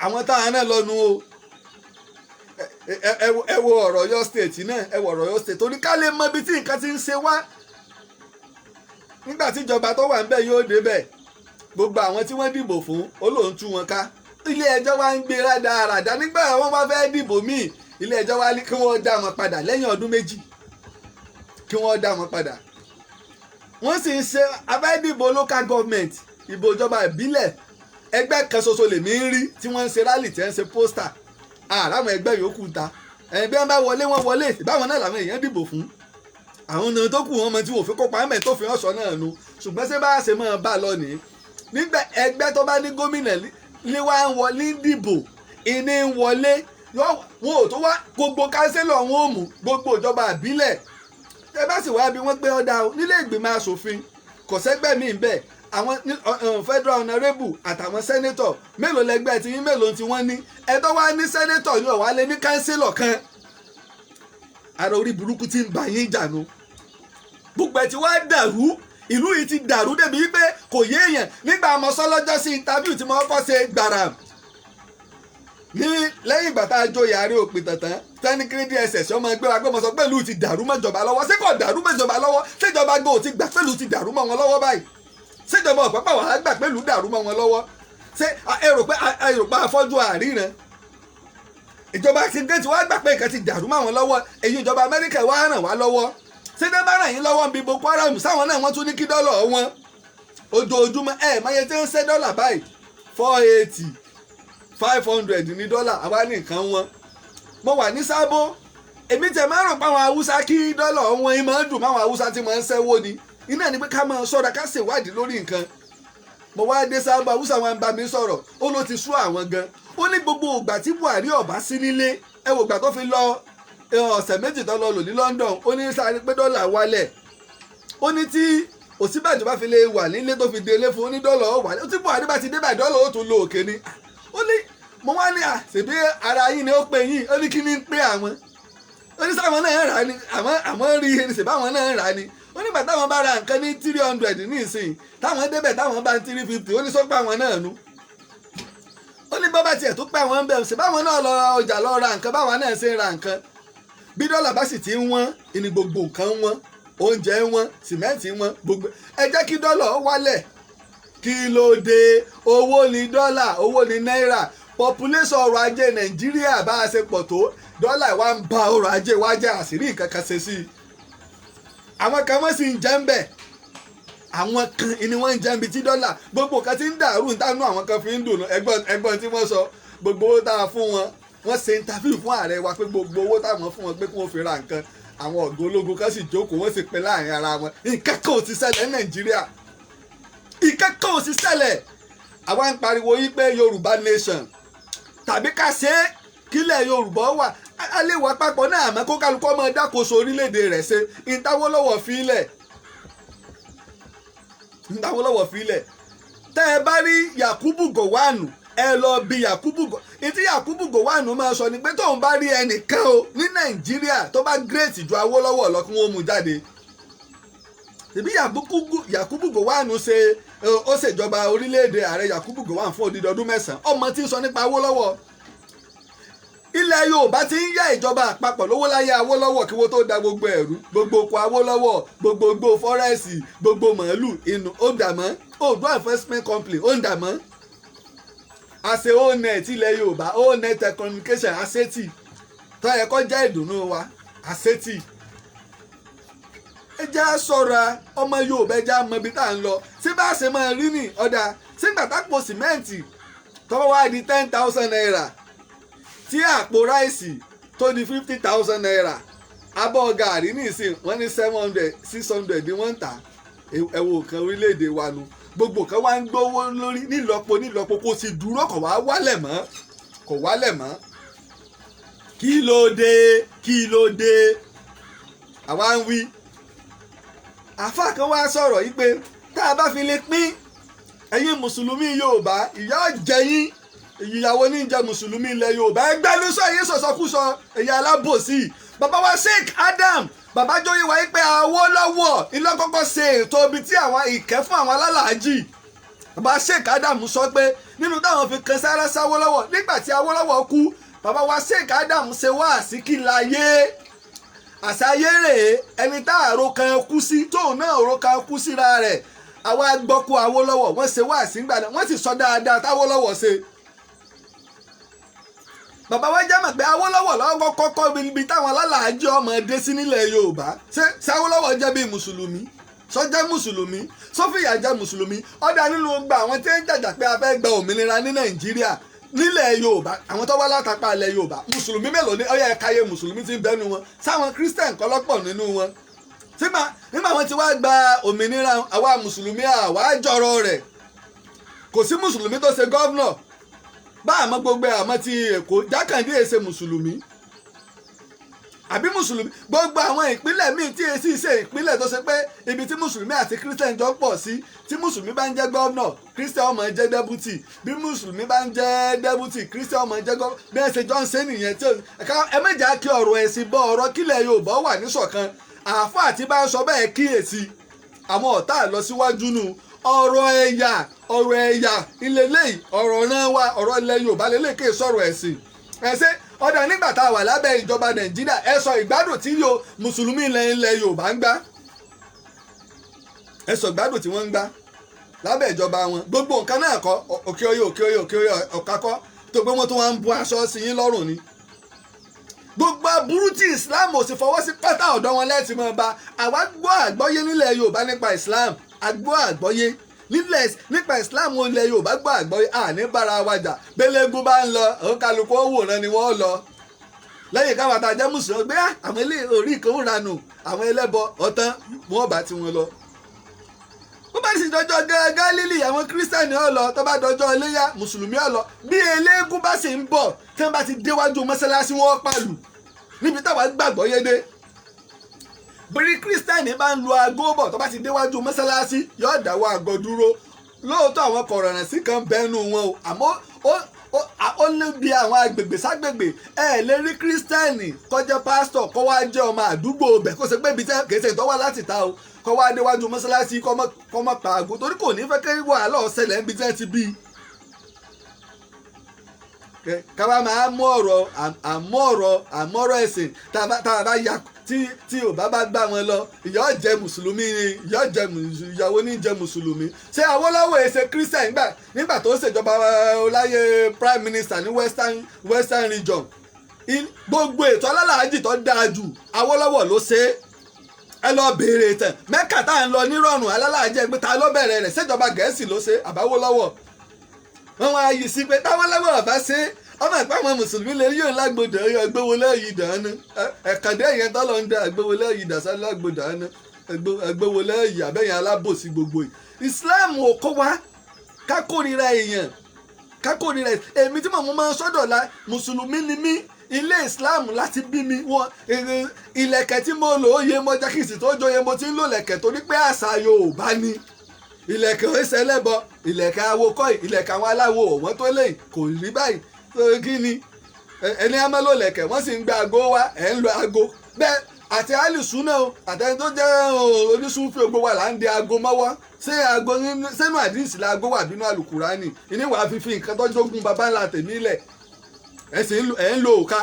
àwọn táwọn náà lọ nu o ẹ wo ọ̀rọ̀ Ọ̀yọ́ state náà ẹ wo ọ̀rọ̀ Ọ̀yọ́ state torí ká lè mọ ibi tí nǹkan ti ń ṣe wá nígbà tí ìjọba tó wà níbẹ̀ yóò débẹ̀ gbogbo àwọn tí wọ́n dìbò fún olóhùn tú wọn ká ilé ẹjọ́ wa ń gbé rádaràdá nígbà wọn bá fẹ́ dìbò míì ilé ẹjọ́ wa ní kí wọ́n dá wọn padà lẹ́yìn ọdún méjì kí wọ́n dá wọn padà wọ́n sì ń ṣe abẹ́dìbò local government ìbò ìjọba ìbílẹ̀ ẹgbẹ́ kan ṣoṣo lèmi ń rí tí wọ́n ń ṣe rally tí wọ́n ń ṣe pósítà àràwọn ẹgbẹ́ yòókù ta ẹ̀yìn bí wọ́n bá wọlé wọ́n wọlé báwọn náà làwọn èèyàn dìbò fún àwọn ọ̀nà tó kù wọn mọ tí wọ́n fi kópa ẹ̀mẹ́ tó fi hàn sọ náà nu ṣùgbọ́n ṣé bá ṣe máa bá lọ nìyí nígbà ẹgbẹ́ tó bá ní gómìnà ní wá ń wọlé dìbò ìní ń wọlé wọn ò tó wá gbogbo kánsílọ̀ wọn ò mú gbogbo ìjọba ìbílẹ̀ ẹ bá sì wá bí wọ́n gbé ọ̀dà nílé ìgbìmọ̀ asòfin kò sẹ́gbẹ́ mi bẹ́ẹ̀ àwọn federal honourable àtàwọn senator mélòó lẹ́gbẹ́ tí yín mélòó tí wọ́n ní ẹ tó wá ní senator ní ọ̀wá lé ní kánsílọ̀ kan ara orí burúkú tí ń bá yín jànú gbogbo ẹ̀ tí wá dàrú ìlú yìí ti dàrú débi wípé kò yé èèyàn nígbà mo sọ lọ́jọ́ sí interview tí mo kọ́ ṣe gbàrà ní lẹ́yìn ìgbà tá a jó yàrá òpin tàntàn tẹ́nikiri DSS ọmọ ẹgbẹ́ wa gbé mo sọ pé ìlú ti dàrú mọ́jọba lọ́wọ́ ṣé kò dàrú mọ́jọba lọ́wọ́ ṣèjọba gbọ́ ò ti gbà pé ìlú ti dàrú mọ́ wọn lọ́wọ́ báyìí ṣèjọba ọ̀pẹ́pẹ́ wàá gbà pé ìlú dàrú mọ́ wọn lọ́wọ́ ṣé èrò pé afọ́jú àríran ìjọba kìngẹ́tì wàá gbà pé nǹkan ti dàrú mọ́ wọn lọ́wọ́ èyí ìjọba Amẹ́ríkà wàá ràn wá lọ́wọ́ ṣé dé bá ràn yín lọ́wọ́ bí Boko Haram sáwọn náà wọ́n tún ní kí dọ́là wọn ojoojúmọ́ máyé tí ń ṣe dọ́là báyìí 480 500 ní dọ́là àwa ní nǹkan wọn mo wà ní Sábó èmi tẹ̀ máa rò pé àwọn Haúsá kí dọ́là wọn yín máa ń dùn máwọn Haúsá tí máa ń ṣẹ́wó ni iná ni pé ká máa ṣọ́ra ká ṣèwádìí lórí nǹkan mo wá dé Sábó Haúsá wọn bá mi sọ̀rọ̀ ó ló ti sú àwọn gan ó ní gbogbo ìgbà tí Buhari ọ̀bá sí nílé ẹ wò ìgbà tó fi lọ ọ̀sẹ̀ méjì tó lọ lò ní London ó ní sáré pé dọ́là wálẹ̀ ó ní tí Ọ̀ṣínbàjò bá fi lè wà nílé tó fi délé fún onídọ́là ó wálẹ̀ ó tí Buhari bá ti dé báyìí dọ́là ó tún lo òkè ni ó ní mo wá ní àṣebí ara yín ni ó pè yín ó ní kí ni ń pè àwọn ó ní sáwọn náà ń rà ní àmọ́ rí ẹni ṣèbá àwọn náà ń rà ní ó nígbà táwọn bá ra nǹkan ní 300 ní ìsìn táwọn débẹ̀ táwọn bá ń 350 ó ní sọ́pọ̀ àwọn náà nu ó ní bọ́bá tiẹ̀ tó pẹ́ àwọn ń bẹ̀ ṣèbá àwọn náà lọ ọjà lọ ra nǹkan báwọn náà ṣe ń ra nǹkan bí dọ́là bá sì ti ń wọ́n ìní gbogbo nǹkan wọ́n oúnjẹ wọ́n sìmẹ́ǹtì wọ́n gbogbo ẹ jẹ́ kí dọ́là wálẹ̀ kí ló dé owó ní dọ́là owó ní náírà population ọrọ̀ ajé Nàìjíríà bá a ṣe pọ̀ tó dọ́là wa ń ba ọrọ̀ ajé wa jẹ́ àṣírí nǹkan kan ṣe sí i àwọn kan wọ́n sì ń jẹ́ ń bẹ̀ àwọn kan ni wọ́n ń jẹ́ ń bi tí dọ́là gbogbo kan ti ń dàrú ìtànú àwọn kan fi ń dùn ẹgbọ́n tí wọ́n sọ gbogbo owó tá a fún wọn wọ́n ṣe interview fún ààrẹ wa pé gbogbo owó táwọn fún wọn pé kí wọ́n fi ra nǹkan àwọn ọ̀gá ológun kan sì jókòó wọ́n sì pín láàrin ara wọn nǹkan kan ò ti ṣẹlẹ̀ ní Nàìjíríà nǹkan kan ò ti ṣẹlẹ̀ àwa ń pariwo yí pé Yorùbá nation tàbí ká ṣe é kílẹ̀ Yorùbá wà a lè wà papọ̀ náà àmọ́ kó kálukọ́ máa dákòóso orílẹ̀-èdè rẹ̀ ṣe ìtawọ́lọ́wọ́ fílẹ̀ tẹ́ ẹ bá rí Yakubu Gowon ẹ lọ bí Yakubu ìtí Yakubu Gowon máa sọ ni pé tóun bá rí ẹnìkan o ní Nàìjíríà tó bá great ju Awólọ́wọ̀ lọ kí wọ́n mú jáde ìbí Yakubu Gowon ó ṣèjọba orílẹ̀-èdè ààrẹ Yakubu Gowon fún odidi ọdún 9 ọmọ tí ń sọ nípa Awólọ́wọ̀ ilẹ̀ Yorùbá ti ń yá ìjọba àpapọ̀ lówó láyé Awólọ́wọ̀ kí wọ́n tó da gbogbo ẹ̀rú gbogbo oko Awólọ́wọ̀ gbogbo igbó fọ́rẹ́sì gbogbo màálù inú ó dà mọ́ Oòduà Investment Company ó ń dà mọ́ àṣẹ onet ilẹ̀ Yorùbá onet telecommunication àṣetì tó yẹ kó jẹ́ ìdùnnú wa àṣetì ẹ jẹ́ sọ̀rọ̀ ọmọ Yorùbá ẹ jẹ́ mọ ibi tá à ń lọ tí bá ṣe máa rí ní ọ̀dà sígbà tápò sìmẹ́ǹtì tọ́wọ́ wá di 10,000 naira tí àpò ráìsì tó di 50,000 naira abọ́ gàrí nísìn wọ́n ní 700 600 ni wọ́n ń tà ẹ̀wọ̀ kan orílẹ̀-èdè wa nu gbogbo kan wá ń gbówó lórí nílọ́po kò sì dúró kò wálẹ̀ mọ́ kí ló dé àwa ń wí àfáà kan wá sọ̀rọ̀ yìí pé tá a bá fi lè pín ẹ̀yin mùsùlùmí Yorùbá ìyà jẹ yín ìyàwó ní jẹ mùsùlùmí ilẹ̀ Yorùbá ẹgbẹ́nu sọ èyí sọ̀sọ́kúsọ ẹ̀yà alábòsí bàbá wa Sheikh Adam bàbá jóyè wáyé pé Awólọ́wọ̀ ilé kọ́kọ́ ṣe ètò ibi tí àwọn ìkẹ́ fún àwọn alálàájì bàbá Sheikh Adam sọ pé nínú táwọn fi kan sára sáwólọ́wọ̀ nígbà tí Awólọ́wọ̀ kú bàbá wa Sheikh Adam ṣe wáàsí kí láyé àṣàyé rèé ẹni tá àrò kan kú sí tóun náà àrò kan kú síra rẹ̀ àwa gbọ́kú Awólọ́wọ̀ wọ́n ṣe wáàsí ńgbà náà wọ́n sì sọ dáadáa táwólọ́wọ̀ ṣe bàbá wa jẹ́ mọ̀ pé Awólọ́wọ̀ lọ́wọ́ kọ́kọ́ ibi táwọn alálàájì ọmọ dé sí nílẹ̀ Yorùbá ṣé Awólọ́wọ̀ jẹ́ bí mùsùlùmí sọ́jẹ́ mùsùlùmí sọ́fìyà jẹ́ mùsùlùmí ọ̀dà nínú gba àwọn tí ń jàjà pé a fẹ́ gba òmìnira ní Nàìjíríà nílẹ̀ Yorùbá àwọn tó wá látàpá ilẹ̀ Yorùbá mùsùlùmí mélòó ní ọyẹ ẹ̀káyé mùsùlùmí ti ń bẹ́nu wọn sáwọn Christian kọ́ lọ́pọ̀ nínú wọn nígbà wọn ti wá gba òmìnira àwa mùsùlùmí àwa jọrọ rẹ̀ kò sí mùsùlùmí tó ṣe gọ́vnọ̀ bá àmọ́ gbogbo àmọ́ ti Èkó Jákàndé èsè mùsùlùmí àbí mùsùlùmí gbogbo àwọn ìpínlẹ̀ míì tí èsì ṣe ìpínlẹ̀ tó ṣe pé ibi tí mùsùlùmí àti Christian jọ pọ̀ sí tí mùsùlùmí bá ń jẹ́ gọ́vnọ̀ Christian ọmọ jẹ́ dẹ́bùtì bí mùsùlùmí bá ń jẹ́ dẹ́bùtì Christian ọmọ jẹ́ gọ́vnọ̀ bí ẹ ṣe jọ ń ṣe nìyẹn tí ẹ méjà kí ọ̀rọ̀ ẹ̀sìn bọ́ ọ̀rọ̀ kílẹ̀ Yorùbá wà níṣọ̀kan àáfà àti bá ń sọ bẹ́ẹ̀ kíyèsí àwọn ọ̀tá lọ síwájú nù ọ̀rọ̀ ẹ̀yà ilélẹ́yìí ọ̀rọ̀ náà wá ọ̀rọ̀ ilẹ̀ Yorùbá lélẹ́kè sọ̀rọ̀ ẹ̀sìn ẹ̀sẹ̀ ọ̀dà nígbà tá a wà lábẹ́ ìjọba Nàìjíríà ẹ sọ ìgbádùn tí mùsùlùmí ilẹ̀ Yorùbá ń gbá ẹ sọ ìgbádùn tí wọ́n ń gbá lábẹ́ ìjọba wọn gbogbo nǹkan náà kọ́ òkè oyè ọ̀ka kọ́ tó gbé wọn tó wọn ń bu aṣọ sí yín lọ́rùn ni gbogbo aburú tí Islam ò sì fọwọ́ sí pátá ọ̀dọ́ wọn lẹ́ẹ̀tì mọ́ ba àwa gbọ́ àgbọ́yé nílẹ̀ Yorùbá nípa Islam àgbọ́ àgbọ́yé nípa Islam ilẹ̀ Yorùbá gbọ́ àgbọ́yé àní bára wa jà bẹ́lẹ́gún bá ń lọ òun kálukú òwòrán ni wọ́n lọ lẹ́yìn káwọn àtàjẹ́ mùsùlùmí gbé àwọn ilé orí kan ń ranù àwọn ẹlẹ́bọ ọ̀tán wọn bá ti wọn lọ. bó bá sì dọjọ́ Gálílì àwọn kírísítẹ́nì ó lọ tó bá dọjọ́ iléyá mùsùlùmí ó lọ bí eléégún bá sì ń bọ̀ tí wọ́n bá ti déwájú mọ́sálásí wọn pàlù níbi táwa gbàgbọ́ yé dé bí kírísítẹ́nì bá ń lo aago bọ̀ tó bá ti déwájú mọ́sálásí yóò dáwọ́ aago dúró lóòótọ́ àwọn kọ̀rọ̀ràn sí kan bẹ́ẹ̀nu wọn o àmọ́ ó ní bí àwọn agbègbè ságbègbè ẹ lè rí kírísítẹ́nì kó jẹ́ pásítọ̀ kó wá jẹ́ ọmọ àdúgbò bẹ̀ kó ṣe pé ibi tẹ́ kèsè tó wá láti ta o kó wá déwájú mọ́sálásí kó mọ́ pa aago torí kò ní fẹ́ kí wàhálà ó ṣẹlẹ̀ níbi tẹ́ ti bí káwá máa mú ọ̀rọ̀ ẹ̀sìn tá a bá ya tí ò bá gbà wọn lọ ìyá jẹ mùsùlùmí ìyàwó ní jẹ mùsùlùmí ṣé Awólọ́wọ̀ èsè christian nígbà tó ń ṣèjọba ọláyé prime minister ní western region gbogbo ètò alálàájì tó dáa jù Awólọ́wọ̀ ló ṣe ẹ lọ béèrè tán Mẹ́kà tá à ń lọ nírọ̀rùn alálàájì ẹgbẹ́ ta ló bẹ̀rẹ̀ rẹ̀ ṣèjọba Gẹ̀ẹ́sì ló ṣe àbáwólọ́wọ̀ wọn wá yìí sí pé táwọ́lọ́wọ́ bá ṣe ọmọ ìpá àwọn mùsùlùmí lè yóò lágbòdà ẹgbẹ́wọlé yìí dáná ẹ̀kàndé yẹn tọ́lọ̀ ń dá ẹgbẹ́wọlé yìí dàsá lágbòdà ẹgbẹ́wọlé yìí àbẹ́yẹn alábòsí gbogbo yìí Islam ò kọ́ wa kákórira èèyàn kákórira èmi tí màmú máa ń sọ́dọ̀ la mùsùlùmí ni mí ilé Islam láti bí mi wọn ìlẹ̀kẹ̀ tí mo lò ó yẹ mo jẹ́ kí ìsìn tó jọyẹ mo ti ń lò lẹ̀kẹ̀ torí pé àṣà Yorùbá ni ìlẹ̀kẹ̀ ẹsẹ̀ lẹ́bọ ìlẹ̀kẹ̀ awo kọ́ ìlẹ̀kẹ̀ àwọn aláwo ọ̀wọ́n tó lè kò rí báyìí kí ni ẹni á máa lò lẹ̀kẹ̀ wọ́n sì ń gba aago wá ẹ̀ ń lo aago bẹ́ẹ̀ àti alìsúná o àtẹni tó jẹ́ onísúnfì gbogbo wa là ń di aago mọ́wọ́ ṣé aago sẹ́nu àdìsí la aago wà bínú àlùkùránì ìníwàá fífi nǹkan tó jogún baba ńlá tèmi lẹ̀ ẹ̀ ń lo òka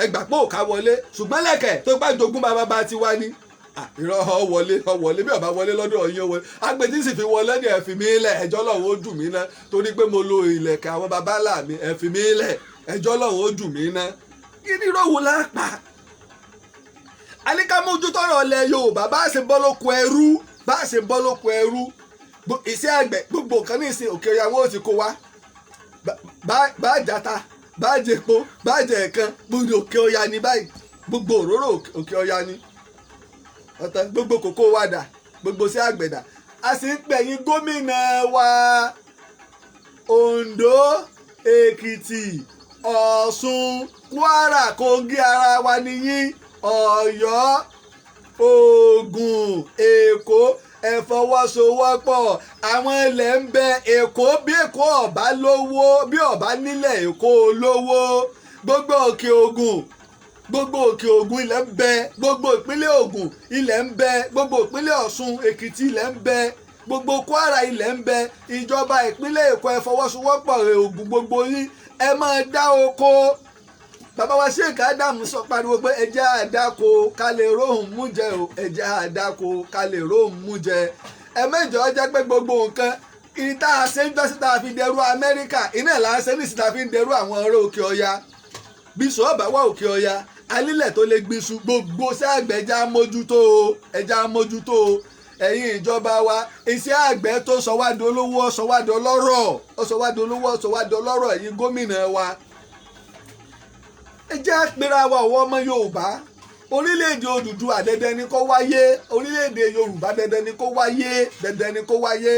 ẹ gbà pé òka wọlé ṣùgbọ́n lẹ̀kẹ̀ tó bá jogún baba ti wá ní irọ́ wọlé bí ọba wọlé lọ́dọ̀ ọyún wọlé agbètí sì fi wọlé ní ẹ fi mí lẹ̀ ẹjọ́ lọ́wọ́ ó dùn mí ná torí pé mo lo ìlẹ̀kẹ̀ àwọn baba ńlá mi ẹ fi mí lẹ̀ ẹjọ́ lọ́wọ́ ó dùn mí ná kí ni irọ́ wo lápá alíká mójútọ́rọ̀ ilẹ̀ Yorùbá bá ṣe bọ́ lóko ẹrú iṣẹ́ àgbẹ̀ gbogbo nǹkan ní ìsìn òkè ọ̀yà wọn ò ti kó wa bá jata bá jẹpo bá jẹ ẹ̀kan gbogbo òkè ọ̀yà ní báyìí gbogbo òróró òkè ọ̀yà ní ọ̀tàn gbogbo kòkó wa dà gbogbo sí àgbẹ̀ dà a sì ń pẹ̀yìn gómìnà wa Ondo Èkìtì Ọ̀ṣun Kwara Kogi ara wa nìyí Ọ̀yọ́ Ògùn Èkó ẹ fọwọ́sowọ́pọ̀ àwọn ilẹ̀ ń bẹ Èkó bí Èkó ọ̀bá lówó bí ọ̀bá nílẹ̀ Èkó lówó gbogbo òkè Ògùn ilẹ̀ ń bẹ gbogbo ìpínlẹ̀ Ògùn ilẹ̀ ń bẹ gbogbo ìpínlẹ̀ Ọ̀ṣun Èkìtì ilẹ̀ ń bẹ gbogbo Kwara ilẹ̀ ń bẹ ìjọba ìpínlẹ̀ Èkó ẹ fọwọ́sowọ́pọ̀ Ògùn gbogbo yín ẹ máa dá oko bàbá wa Sheikh Adam sọ pariwo pé ẹjẹ́ àdáko ká lè róhùn mú jẹ o ẹjẹ́ àdáko ká lè róhùn mú jẹ ẹ mẹ́jọ jẹ́ pé gbogbo nǹkan ìta àṣẹjọ́ síta fi dẹrú Amẹ́ríkà iná ìlà àṣẹ ní síta fi ń dẹrú àwọn ọ̀rẹ́ òkè ọya bí sọ́ọ̀bà wà òkè ọya alílẹ̀ tó lè gbìṣù gbogbo sí àgbẹ̀ ẹja mójútó o ẹ̀yin ìjọba wa iṣẹ́ àgbẹ̀ tó sọwádìí olówó sọwádìí ọlọ́rọ̀ ẹ̀yin gómìnà wa ẹ jẹ́ àpèrà wa ọ̀wọ́ ọmọ Yorùbá orílẹ̀-èdè Odùduwà dandan ni kó wáyé orílẹ̀-èdè Yorùbá dandan ni kó wáyé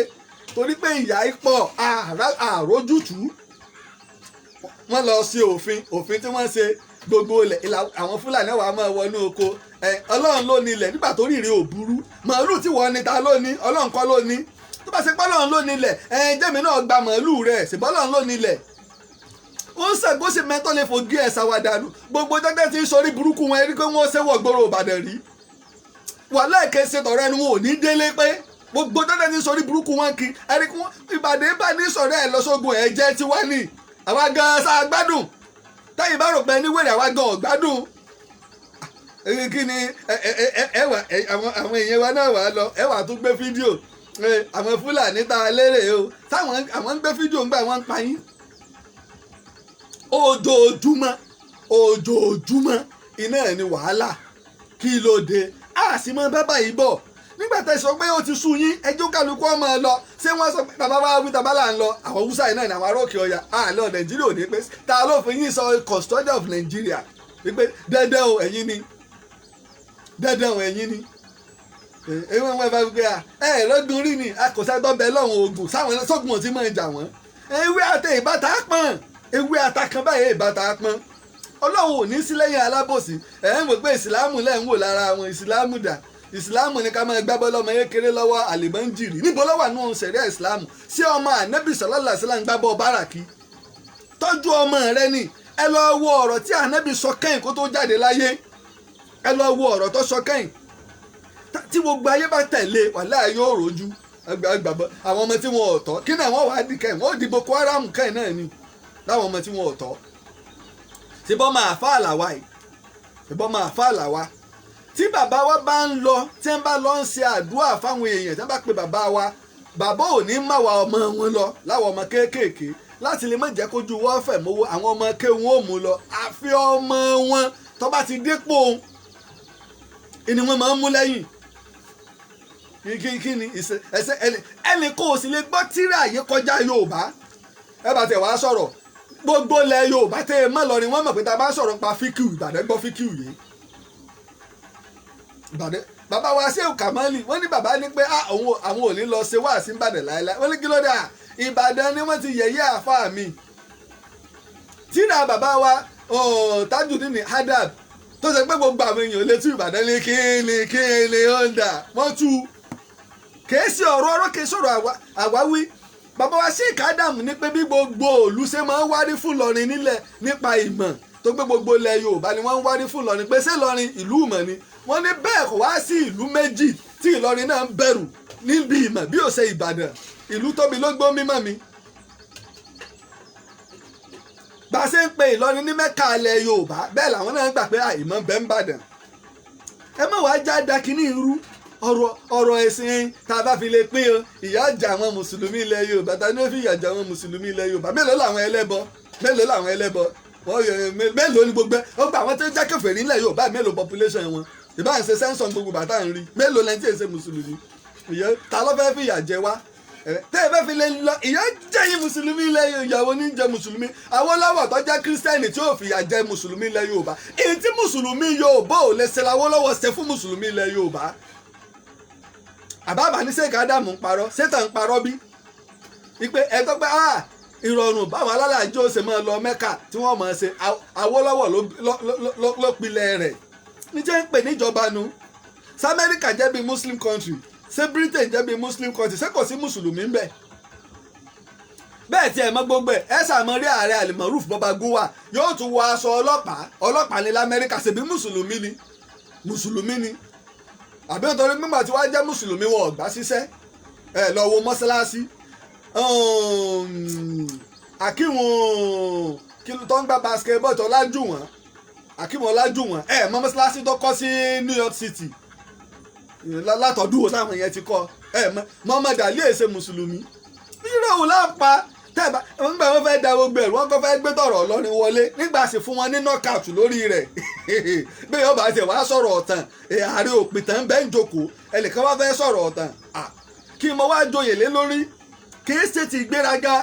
torí pé ìyà ipò àrójútù wọ́n lọ sí òfin tí wọ́n ṣe gbogbo ilẹ̀ àwọn Fúlàní wà máa wọnú oko Ọlọ́run ló ní ilẹ̀ nígbà tó rírì ò burú màálù tí wọ́n ní ta ló ní Ọlọ́run kọ́ ló ní tó bá ṣe pé Ọlọ́run ló ní ilẹ̀ jẹ́mi náà gba màálù rẹ̀ ṣèbọ́ Ọlọ́run ló ní ilẹ̀ ó ń ṣàgbọ́sẹ̀ mẹ́tọ́ lè fojú ẹ̀ ṣàwádànù gbogbo jẹ́jẹ́ tí ń sọrí burúkú wọn erí pé wọ́n ṣẹ́wọ̀ gbòòrò Ìbàdàn rí wàhálà ẹ̀kẹ́ ṣe tọ̀rọ̀ ẹnu wọn ò ní délé pé gbogbo jẹ́jẹ́ tí ń sọrí burúkú wọn kí ẹ̀rí kí Ìbàdàn bá ní sọ̀rọ̀ ẹ̀ lọ́sọ̀gùn ẹ̀ jẹ́ tiwa ní àwa gan ṣá gbádùn táyì bá rò pé ní wèrè àwa gan ọ̀gbádùn kí ni àwọn èèyàn wa náà wà lọ ẹ wà tún gbé fídíò àwọn Fúlàní ta lérè o táwọn ń gbé fídíò ńgbà wọn ń pa yín ojoojúmọ́ iná ẹ̀ ní wàhálà kí ló dé a sì mọ bábà yìí bọ̀ nígbà tẹ́ sọ pé ó ti sú yín ẹjọ́ kálukú ọmọ ẹ lọ ṣé wọ́n sọ pé bàbá wa wí tàbá là ń lọ àwọn Hausa yìí náà ní àwọn aróòkè ọya àlọ́ Nàìjíríà ò ní pé ta ló fi yín sọ custodian of Nigeria wípé dandan o ẹ̀yin ni ewé wọn bá wípé lọ́dún rí ni akọ̀sẹ́gbọ́n bẹ lọ́wọ́n ogun sáwọn sọ́gun ò ti máa jà wọ́n ewé àti ìbátá pọ̀n ewé atakan báyìí ìbáta pọ́n Ọlọ́run ò ní sí lẹ́yìn alábòsí ẹ̀ ń wò pé ìsìláàmù lẹ́ ń wò lára àwọn ìsìláàmù dà ìsìláàmù ni ká máa gbábọ́ lọ́mọ kékeré lọ́wọ́ àlìmọ́njìrì níbo ló wà nù sẹ̀ríà ìsìláàmù sí ọmọ ànábì sallallahu alaihi wasallam gbábọ́ báràkì tọ́jú ọmọ rẹ ni ẹ lọ wo ọ̀rọ̀ tí ànábì sọ kẹ́yìn kó tó jáde láyé ẹ lọ wo ọ̀rọ̀ tó sọ kẹ́yìn tí gbogbo ayé bá tẹ̀lé wàláhì yóò rojú gbàgbọ́ àwọn ọmọ tí wọn ò tọ́ kí náà wọ́n wá di kẹ́yìn wọ́n di Boko Haram kẹ́yìn náà ni láwọn ọmọ tí wọn ò tọ́ ṣebọ́ máa fà àlàwà yìí ṣebọ́ máa fà àlàwà tí bàbá wa bá ń lọ tí wọ́n bá lọ ń ṣe àdúrà fáwọn èèyàn tí wọ́n bá pe bàbá wa bàbá ò ní má wa ọmọ wọn lọ láwọn ọmọ kéékèèké láti lè má jẹ́ kójú wọ́n fẹ̀ mọ́wọ́ àwọn ọmọ kéwọn ò mú lọ àfi ọmọ wọn tó bá ti dépò ni wọ́n máa ń mú lẹ́yìn kí ni ẹsẹ ẹnì kò sì lè gbọ́ tírà yìí kọjá Yorùbá ẹ bá tẹ̀ wá sọ̀rọ̀ gbogbo ilẹ̀ Yorùbá tẹ́ ẹ mọ́ lọ́rin wọ́n mọ̀ pé tá a bá sọ̀rọ̀ pa fíkìú Ìbàdàn gbọ́ fíkìú yìí Ìbàdàn bàbá wa Shehu Kamali wọ́n ní bàbá ní pé àwọn ò ní lọ ṣe wá sí Ìbàdàn láéláé wọ́n ní kí ló dé Ìbàdàn ni wọ́n ti yẹ̀yẹ́ àfáà mi tíra bàbá wa Tajudeen Adam tó ṣe pé gbogbo àwọn èèyàn létí Ìbàdàn ní kíni ọ̀ndà wọ́n tú kìí ṣe ọ̀rọ̀ kìí sọ̀rọ̀ àwáwí bàbá wa Sheikh Adam ní pé bí gbogbo òlú ṣe máa ń wárí fún Ìlọrin nílẹ̀ nípa ìmọ̀ tó gbé gbogbo ilẹ̀ Yorùbá ni wọ́n ń wárí fún Ìlọrin pé ṣé Ìlọrin ìlú ìmọ̀ ni wọ́n ní bẹ́ẹ̀ kò wá sí ìlú méjì tí Ìlọrin náà ń bẹ̀rù níbi ìmọ̀ bí ó ṣe Ìbàdàn ìlú tóbi ló gbó mímọ́ mi. bá a ṣe ń pe Ìlọrin ní Mẹ́kà ilẹ̀ Yorùbá bẹ́ẹ̀ làwọn náà ń gbà pé ìmọ̀ bẹ́ẹ̀ ń bàdàn. ẹ má wàá já da kínní irú ọ̀rọ̀ ẹ̀sìn tá a bá fi lè pín o ìyà jẹ àwọn mùsùlùmí ilẹ̀ Yorùbá ta ni ó fi ìyà jẹ àwọn mùsùlùmí ilẹ̀ Yorùbá mélòó làwọn ẹlẹ́bọ mélòó ni gbogbo ọgbà àwọn tó jẹ́ kèfèrí nílẹ̀ Yorùbá mélòó population wọn ìbá ń ṣe sẹ́ńsọ̀n gbogbo bàtà ń rí mélòó lẹ́ni tí èsè mùsùlùmí ìyẹn ta ló fẹ́ fi ìyà jẹ wá tẹ́ ẹ fẹ́ fi lè lọ ìyà jẹ́ yín mùsùlùmí ilẹ̀ ìyàwó ní jẹ́ mùsùlùmí Awólọ́wọ̀ tó jẹ́ kírísítẹ́nì tí ó fi ìyà jẹ mùsùlùmí ilẹ̀ Yorùbá èyí tí mùsùlùmí Yorùbá ò lè ṣe l'Awólọ́wọ̀ ṣe fún mùsùlùmí ilẹ̀ Yorùbá àbábà ní Sheikh Adam ń parọ́ Satan ń parọ́ bí ipe ẹ̀tọ́ pé ìrọ̀rùn báwọn alálàájì ó ṣe máa lọ Mẹ́kà tí wọ́n máa ṣe Awólọ́wọ̀ ló pilẹ̀ rẹ̀ níjẹ́ ń pè níjọba nu ṣé Amẹ́ríkà jẹ́ bí Muslim country ṣé Britain jẹ́ bí Muslim country ṣé kò sí mùsùlùmí ń bẹ̀ bẹ́ẹ̀ tí ẹ̀ mọ́ gbogbo ẹ̀ ṣàmọ́ rí ààrẹ Al-Maruf Babagúnwà yóò tún wọ aṣọ ọlọ́pàá ní l'Amẹ́ríkà ṣèbí mùsùlùmí ni àbí nítorí mímọ̀ tí wàá jẹ́ mùsùlùmí wọn ọ̀gbá ṣiṣẹ́ ẹ lọ wo mọ́ṣáláṣí Akíwọn tó ń gbá basketball tó lájú wọn Akíwọn Ọlájúwọ̀n mọ́ mọ́ṣáláṣí tó kọ́ sí New York City látọ̀dún wo táwọn yẹn ti kọ́ Muhammad Ali èsè mùsùlùmí irọ́ òun lápá tẹ́ẹ̀bá nígbà wọn fẹ́ da gbogbo ẹ̀rù wọn kọ́ fẹ́ gbé tọ̀rọ̀ Ìlọrin wọlé nígbà sì fún wọn ní knockout lórí rẹ̀ bí yóò bá ṣe wá sọ̀rọ̀ ọ̀tàn ààrẹ òpìtàn bẹ́ẹ̀ ń jókòó ẹnìkan wá fẹ́ sọ̀rọ̀ ọ̀tàn kí mo wá joyè lé lórí kì í ṣe ti ìgbéraga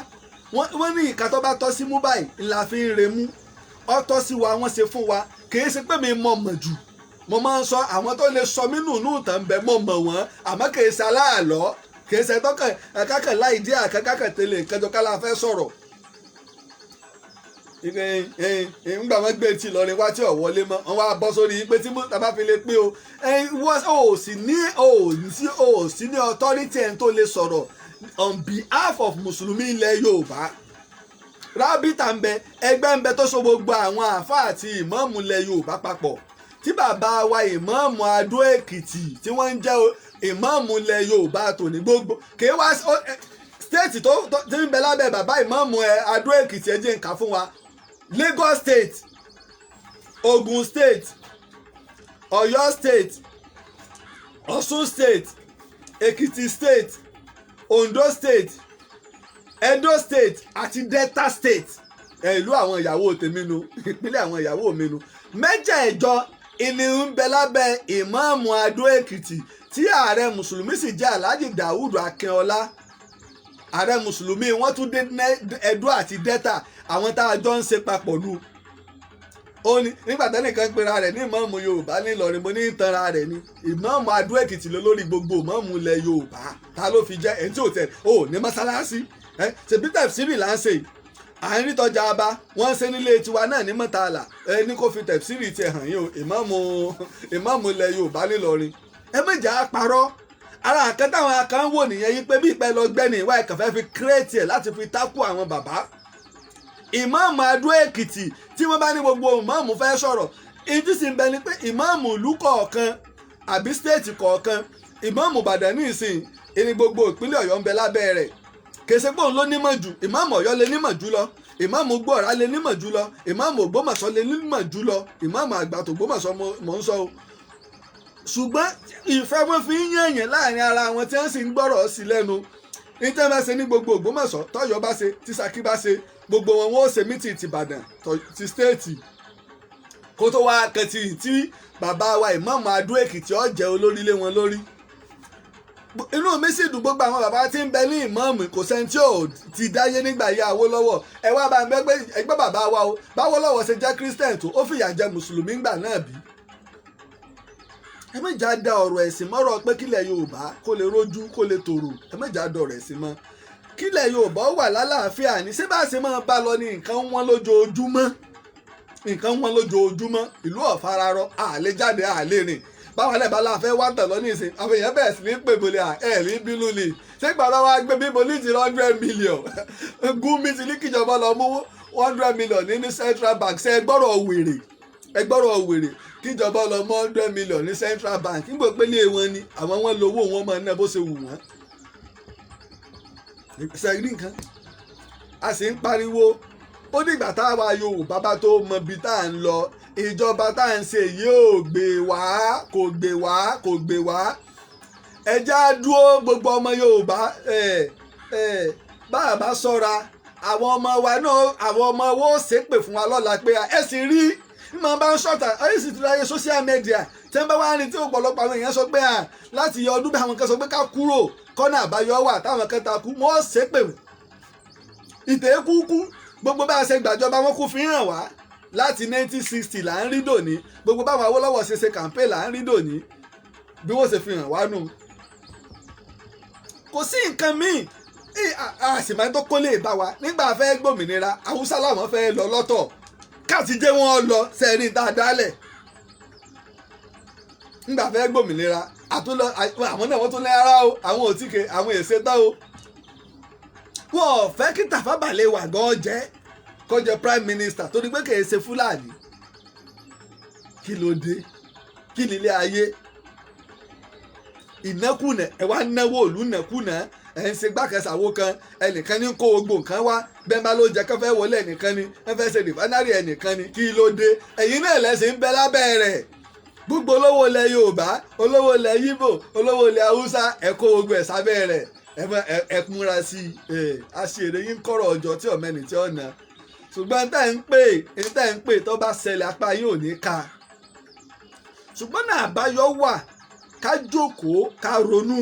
wọ́n ní ìka tó bá tọ́ sí mú báyìí ńlá fi ń remú ọ́ tọ́ sí wa wọ́n ṣe fún wa kì í ṣe pé mi mọ̀ jù mo máa ń sọ àwọn tó lè sọ mí nùnú ìtàn bẹ́ẹ̀ mọ̀ wọ́n àmọ́ kì í ṣe aláàlọ́ kìí ṣe tọkàn ẹkákàn láì dí àkàkàkàn tẹ́lẹ̀ kẹjọ kálá fẹ́ sọ̀rọ̀ ńgbà wọn gbé tí Ìlọrin wá tí ò wọlé mọ́ wọn wá bọ́ sórí pé tí tàbá fi lè pé o ò sí ní authority ẹni tó lè sọ̀rọ̀ on behalf of mùsùlùmí ilẹ̀ Yorùbá rábìtà ń bẹ ẹgbẹ́ ń bẹ tó so gbogbo àwọn àáfàá àti ìmáàmù ilẹ̀ Yorùbá papọ̀ tí bàbá wa ìmáàmù Adó Èkìtì tí wọ́n ń jẹ́ ìmáàmù ilẹ̀ Yorùbá tòní gbogbo kìí wá stéètì tó ti ń bẹ lábẹ́ bàbá ìmáàmù Adó Èkìtì ẹjẹ́ nǹkan fún wa Lagos state Ogun state Ọ̀yọ́ state Ọ̀ṣun state Èkìtì state Ondo state Edo state àti Delta state ìlú àwọn ìyàwó tèmi nu ìpínlẹ̀ àwọn ìyàwó mi nu mẹ́jẹ̀ẹ̀jọ ìní ń bẹ lábẹ́ ìmáàmù Adó Èkìtì tí ààrẹ mùsùlùmí sì jẹ́ Alhaji Daud Akínọlá ààrẹ mùsùlùmí wọ́n tún dé Ẹdó àti Delta àwọn tá a jọ ń ṣe papọ̀ lù ó ní nígbà tẹ́nìkan pera rẹ̀ ní ìmáàmù Yorùbá ní Ìlọrin mo ní ìtanra rẹ̀ ní ìmáàmù Adó Èkìtì lórí gbogbo ìmáàmù ilẹ̀ Yorùbá ta ló fi jẹ́ ẹni tí ò tẹ̀ ó ní mọ́sálásí ṣèbí tẹ̀síìrì là ń ṣe à ń rí tọ́jà abá wọ́n ń ṣe nílé tiwa náà ní Mọ́tàlá ẹni kò fi tẹ̀síìrì tiẹ̀ hàn yín o ìmáàmù ilẹ̀ Yorùbá nílọrin ẹ méjà á parọ́ ara nǹkan táwọn kan wò nìyẹn yí pé bí ìpẹ́ lọ gbẹ́ni ìwà ẹ̀kàn fẹ́ fi kírètì ẹ̀ láti fi tákù àwọn bàbá ìmáàmù Adó Èkìtì tí wọ́n bá ní gbogbo ìmáàmù fẹ́ sọ̀rọ̀ ìdí sì ń bẹ ni pé ìmáàmù ìlú kọ̀ọ̀kan àbí stéètì kọ̀ọ̀kan ìmáàmù Ìbàdàn ní ìsìn ìní gbogbo ìpínlẹ̀ Ọ̀yọ́ ń bẹ lábẹ́ rẹ̀ kèsè pé òun ló nímọ̀ jù ìmáàmù Ọ̀yọ́ lè nímọ̀ jù lọ ìmáàmù Gbọ̀rá lè nímọ̀ jù lọ ìmáàmù Ògbómọ̀ṣọ́ lè nímọ̀ jù lọ ìmáàmù àgbà t'Ògbómọ̀ṣọ́ mò ń sọ o ṣùgbọ́n ìfẹ́ wọn fi ń yẹ̀yẹ̀ láàrin ara wọn tí wọ́n sì ń gbọ́rọ̀ sí lẹ́nu ní tẹ́ bá ṣe ní gbogbo Ògbómọ̀ṣọ́ tọ́yọ́ bá ṣe tí Ṣakí bá ṣe gbogbo wọn ó ṣe mítì ti Ìbàdàn ti stéètì kó tó wá kẹtì tí bàbá wa ìmáàmù Adó Èkìtì ó jẹ́ olórí lé wọn lórí inú mi sì dùn gbogbo àwọn bàbá tí ń bẹ ní ìmáàmù kò sẹ́ni tí ò ti dáyé nígbà yá Awólọ́wọ̀ ẹ wá bá ẹgbẹ́ bàbá wa o báwólọ́wọ̀ ṣe jẹ́ Christian tó ó fìyà jẹ mùsùlùmí ńgbà náà bí ẹ méjà da ọ̀rọ̀ ẹ̀sìn mọ́rọ̀ pé kílẹ̀ Yorùbá kó lè rójú kó lè tòrò ẹ méjà da ọ̀rọ̀ ẹ̀sìn mọ́ kílẹ̀ Yorùbá wà lálàáfíà ní ṣé bá ṣe máa bá lọ ní nǹkan wọn lójoojúmọ́ nǹkan wọn lójoojúmọ́ ìlú ọ̀fararọ àlè jáde àlè rìn báwa náà bá láfẹ́ wá tàn lọ́ní ìsìn àwọn èèyàn bẹ̀rẹ̀ sí ní pè bọ́lẹ̀ ní bínú ni ṣé gbàdá wa gbé bíbo ní ti 100 million Gumi ti ní kíjọba lọ mú 100 million ní Central Bank ṣe ẹgbọ́rọ̀ wèrè kíjọba lọ mọ́ 100 million ní Central Bank nígbà pélé wọn ni àwọn wọn lówó wọn máa ná bó ṣe wù wọ́n. ṣẹ́rí nǹkan a sì ń pariwo ó dìgbà táwa Yorùbá bá tó mọ ibi tá à ń lọ ìjọba tá à ń ṣe yóò gbé wá kò gbé wá ẹjẹ́ á dúró gbogbo ọmọ Yorùbá bá a bá ṣọ́ra àwọn ọmọ wa náà àwọn ọmọ wo ṣépè fún wa lọ́la pé ẹ sì rí ìmọ̀ bá ń ṣọ̀tà ẹ sì ti ráyè social media tí wọ́n bá wá ní tí ọ̀pọ̀lọpọ̀ àwọn èèyàn sọ pé láti yọ ọdún bí àwọn kan sọ pé ká kúrò kọ́nà àbáyọ wà táwọn kan takú wọ́n ṣépè ìtẹ́ kúkú gbogbo bá a ṣe gbàjọba wọn kú fi hàn wá láti 1960 là ń rí dòní gbogbo báwọn Awólọ́wọ̀ ṣe campaign là ń rí dòní bí wọ́n ṣe fi hàn wá nù. kò sí nǹkan míì àṣìmáà tó kó lè bá wa nígbà fẹ́ gbòmìnira Haúsá làwọn fẹ́ lọ lọ́tọ̀ káàtì jẹ́ wọ́n lọ sẹ́rin dáadáa lẹ̀ nígbà fẹ́ gbòmìnira àtúnlọ àwọn náà wọ́n tún lẹ́ ara o àwọn òtíkè àwọn èsè tán o wọ́n ò fẹ́ kí Tafawa Balewa gan jẹ́ kó jẹ́ prime minister torí pé kìí ṣe Fúlàní kí ló dé kí nílé ayé ìnákùnà ẹ wá náwó òlú nákùnà ẹ ń ṣe gbàkẹsàwó kan ẹnìkan ní kó gbogbo nǹkan wá bẹ́ẹ̀ bá ló jẹ́ kó fẹ́ wọlé ẹnìkan ni wọ́n fẹ́ ṣe rìfánárì ẹnìkan ni kí ló dé ẹ̀yin náà lẹ́sìn ń bẹ lábẹ́ rẹ̀ gbogbo olówó ilẹ̀ Yorùbá olówó ilẹ̀ Yíbò olówó ilẹ̀ Haúsá ẹ kó gbogbo ẹ̀ sábẹ́ rẹ̀ ẹ múra sí i àṣèré yín kọ̀rọ̀ ọjọ́ tí ọ̀mẹ́ni tí ọ̀nà ṣùgbọ́n tá ẹ̀ ń pè tó bá ṣẹlẹ̀ apá yín ò ní ká ṣùgbọ́n náà àbáyọ wà ká jókòó ká ronú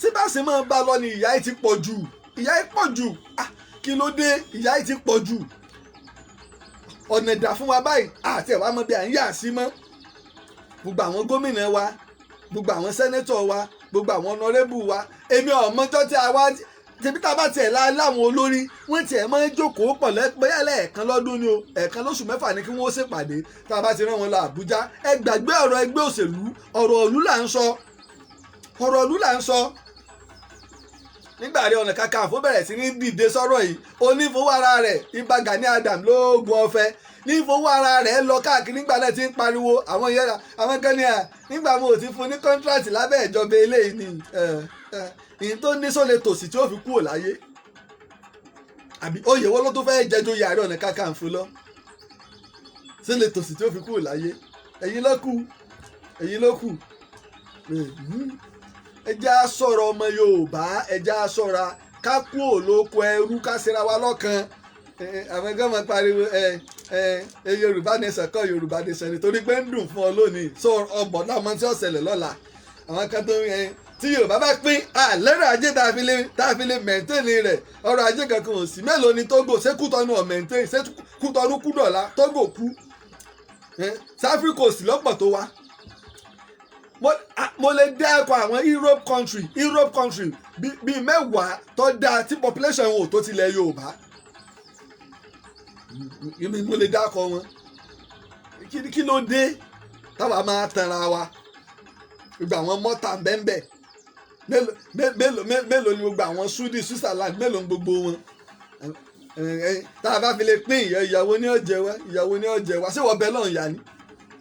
síbáṣe máa bá lọ ni ìyà yìí ti pọ̀ jù kí ló dé ìyà yìí ti pọ̀ jù ọ̀nà ìdá fún wa báyìí àti ẹ̀wà mọ́ bí à ń yà sí mọ́ gbogbo àwọn gómìnà wa gbogbo àwọn sẹ́nẹ́tọ̀ wa gbogbo àwọn ọ̀nàrẹ́bù wa èmi ọ̀mọ́jọ́ tí a wá tẹ̀bí tá a bá tiẹ̀ láwọn olórí wọ́n tiẹ̀ máa ń jókòó pọ̀ bóyá lẹ́ẹ̀kan lọ́dún ni o ẹ̀ẹ̀kan lóṣù mẹ́fà ni kí wọ́n ṣèpàdé tá a bá ti rán wọn lọ Àbújá ẹ gbàgbé ọ̀rọ̀ ẹgbẹ́ òṣèlú ọ̀rọ̀ ìlú là ń sọ nígbà rí Ọ̀nà Kakanfò bẹ̀rẹ̀ sí ní dìde sọ́rọ̀ yìí onífowó ara rẹ̀ Ìbà Gani Adams lóògùn ọ̀fẹ́ nífowó ara rẹ̀ lọ káàkiri nígbà náà ti ń pariwo àwọn kan ní nígbà mo ò ti fún ní kọ́ńtíráàtì lábẹ́ ìjọba eléyìí ni ìyìn tó ní sólè tòsí tí ó fi kúrò láyé àbí oyè wo ló tó fẹ́ jẹjọ Ààrẹ Ọ̀nà Kakanfò lọ sólè tòsí tí ó fi kúrò láyé ẹ̀yin ló kù ẹ jẹ́ á sọ̀rọ̀ ọmọ Yorùbá ẹ jẹ́ á sọ̀ra ká kú òlóko ẹrú ká ṣera wa lọ́kan àwọn ẹgbẹ́ máa pariwo Yorùbá nation kọ́ Yorùbá nation nítorí pé ń dùn fún ọ lónìí sọ ọgbọ̀n náà mọ tí ó ṣẹlẹ̀ lọ́la àwọn kan tó tí Yorùbá bá pín lẹ́rọ̀ ajé tá a fi lè mẹ̀ntẹ́nì rẹ̀ ọrọ̀ ajé kankan ò sí mélòó ni Togo ṣé Kútọ́nù ọ̀ mẹ̀ntẹ́nì ṣé Kútọ́nù kú dọ̀la Togo kú sáfíríkà ò sí lọ́pọ̀ tó wá mo lè dẹ́kọ̀ àwọn Europe country bíi mẹ́wàá tó dáa tí population wọn ò tó tilẹ̀ Yorùbá mo lè dákọ̀ wọn kí ló dé táwa máa tanra wa gbogbo àwọn mọ́tà bẹ́ẹ̀ mélòó ni gbogbo àwọn Switzerland mélòó ni gbogbo wọn tá a bá fi lè pín ìyàwó ní ọ̀jẹ̀ wa ṣé wọ́n bẹ lọ́n yà ni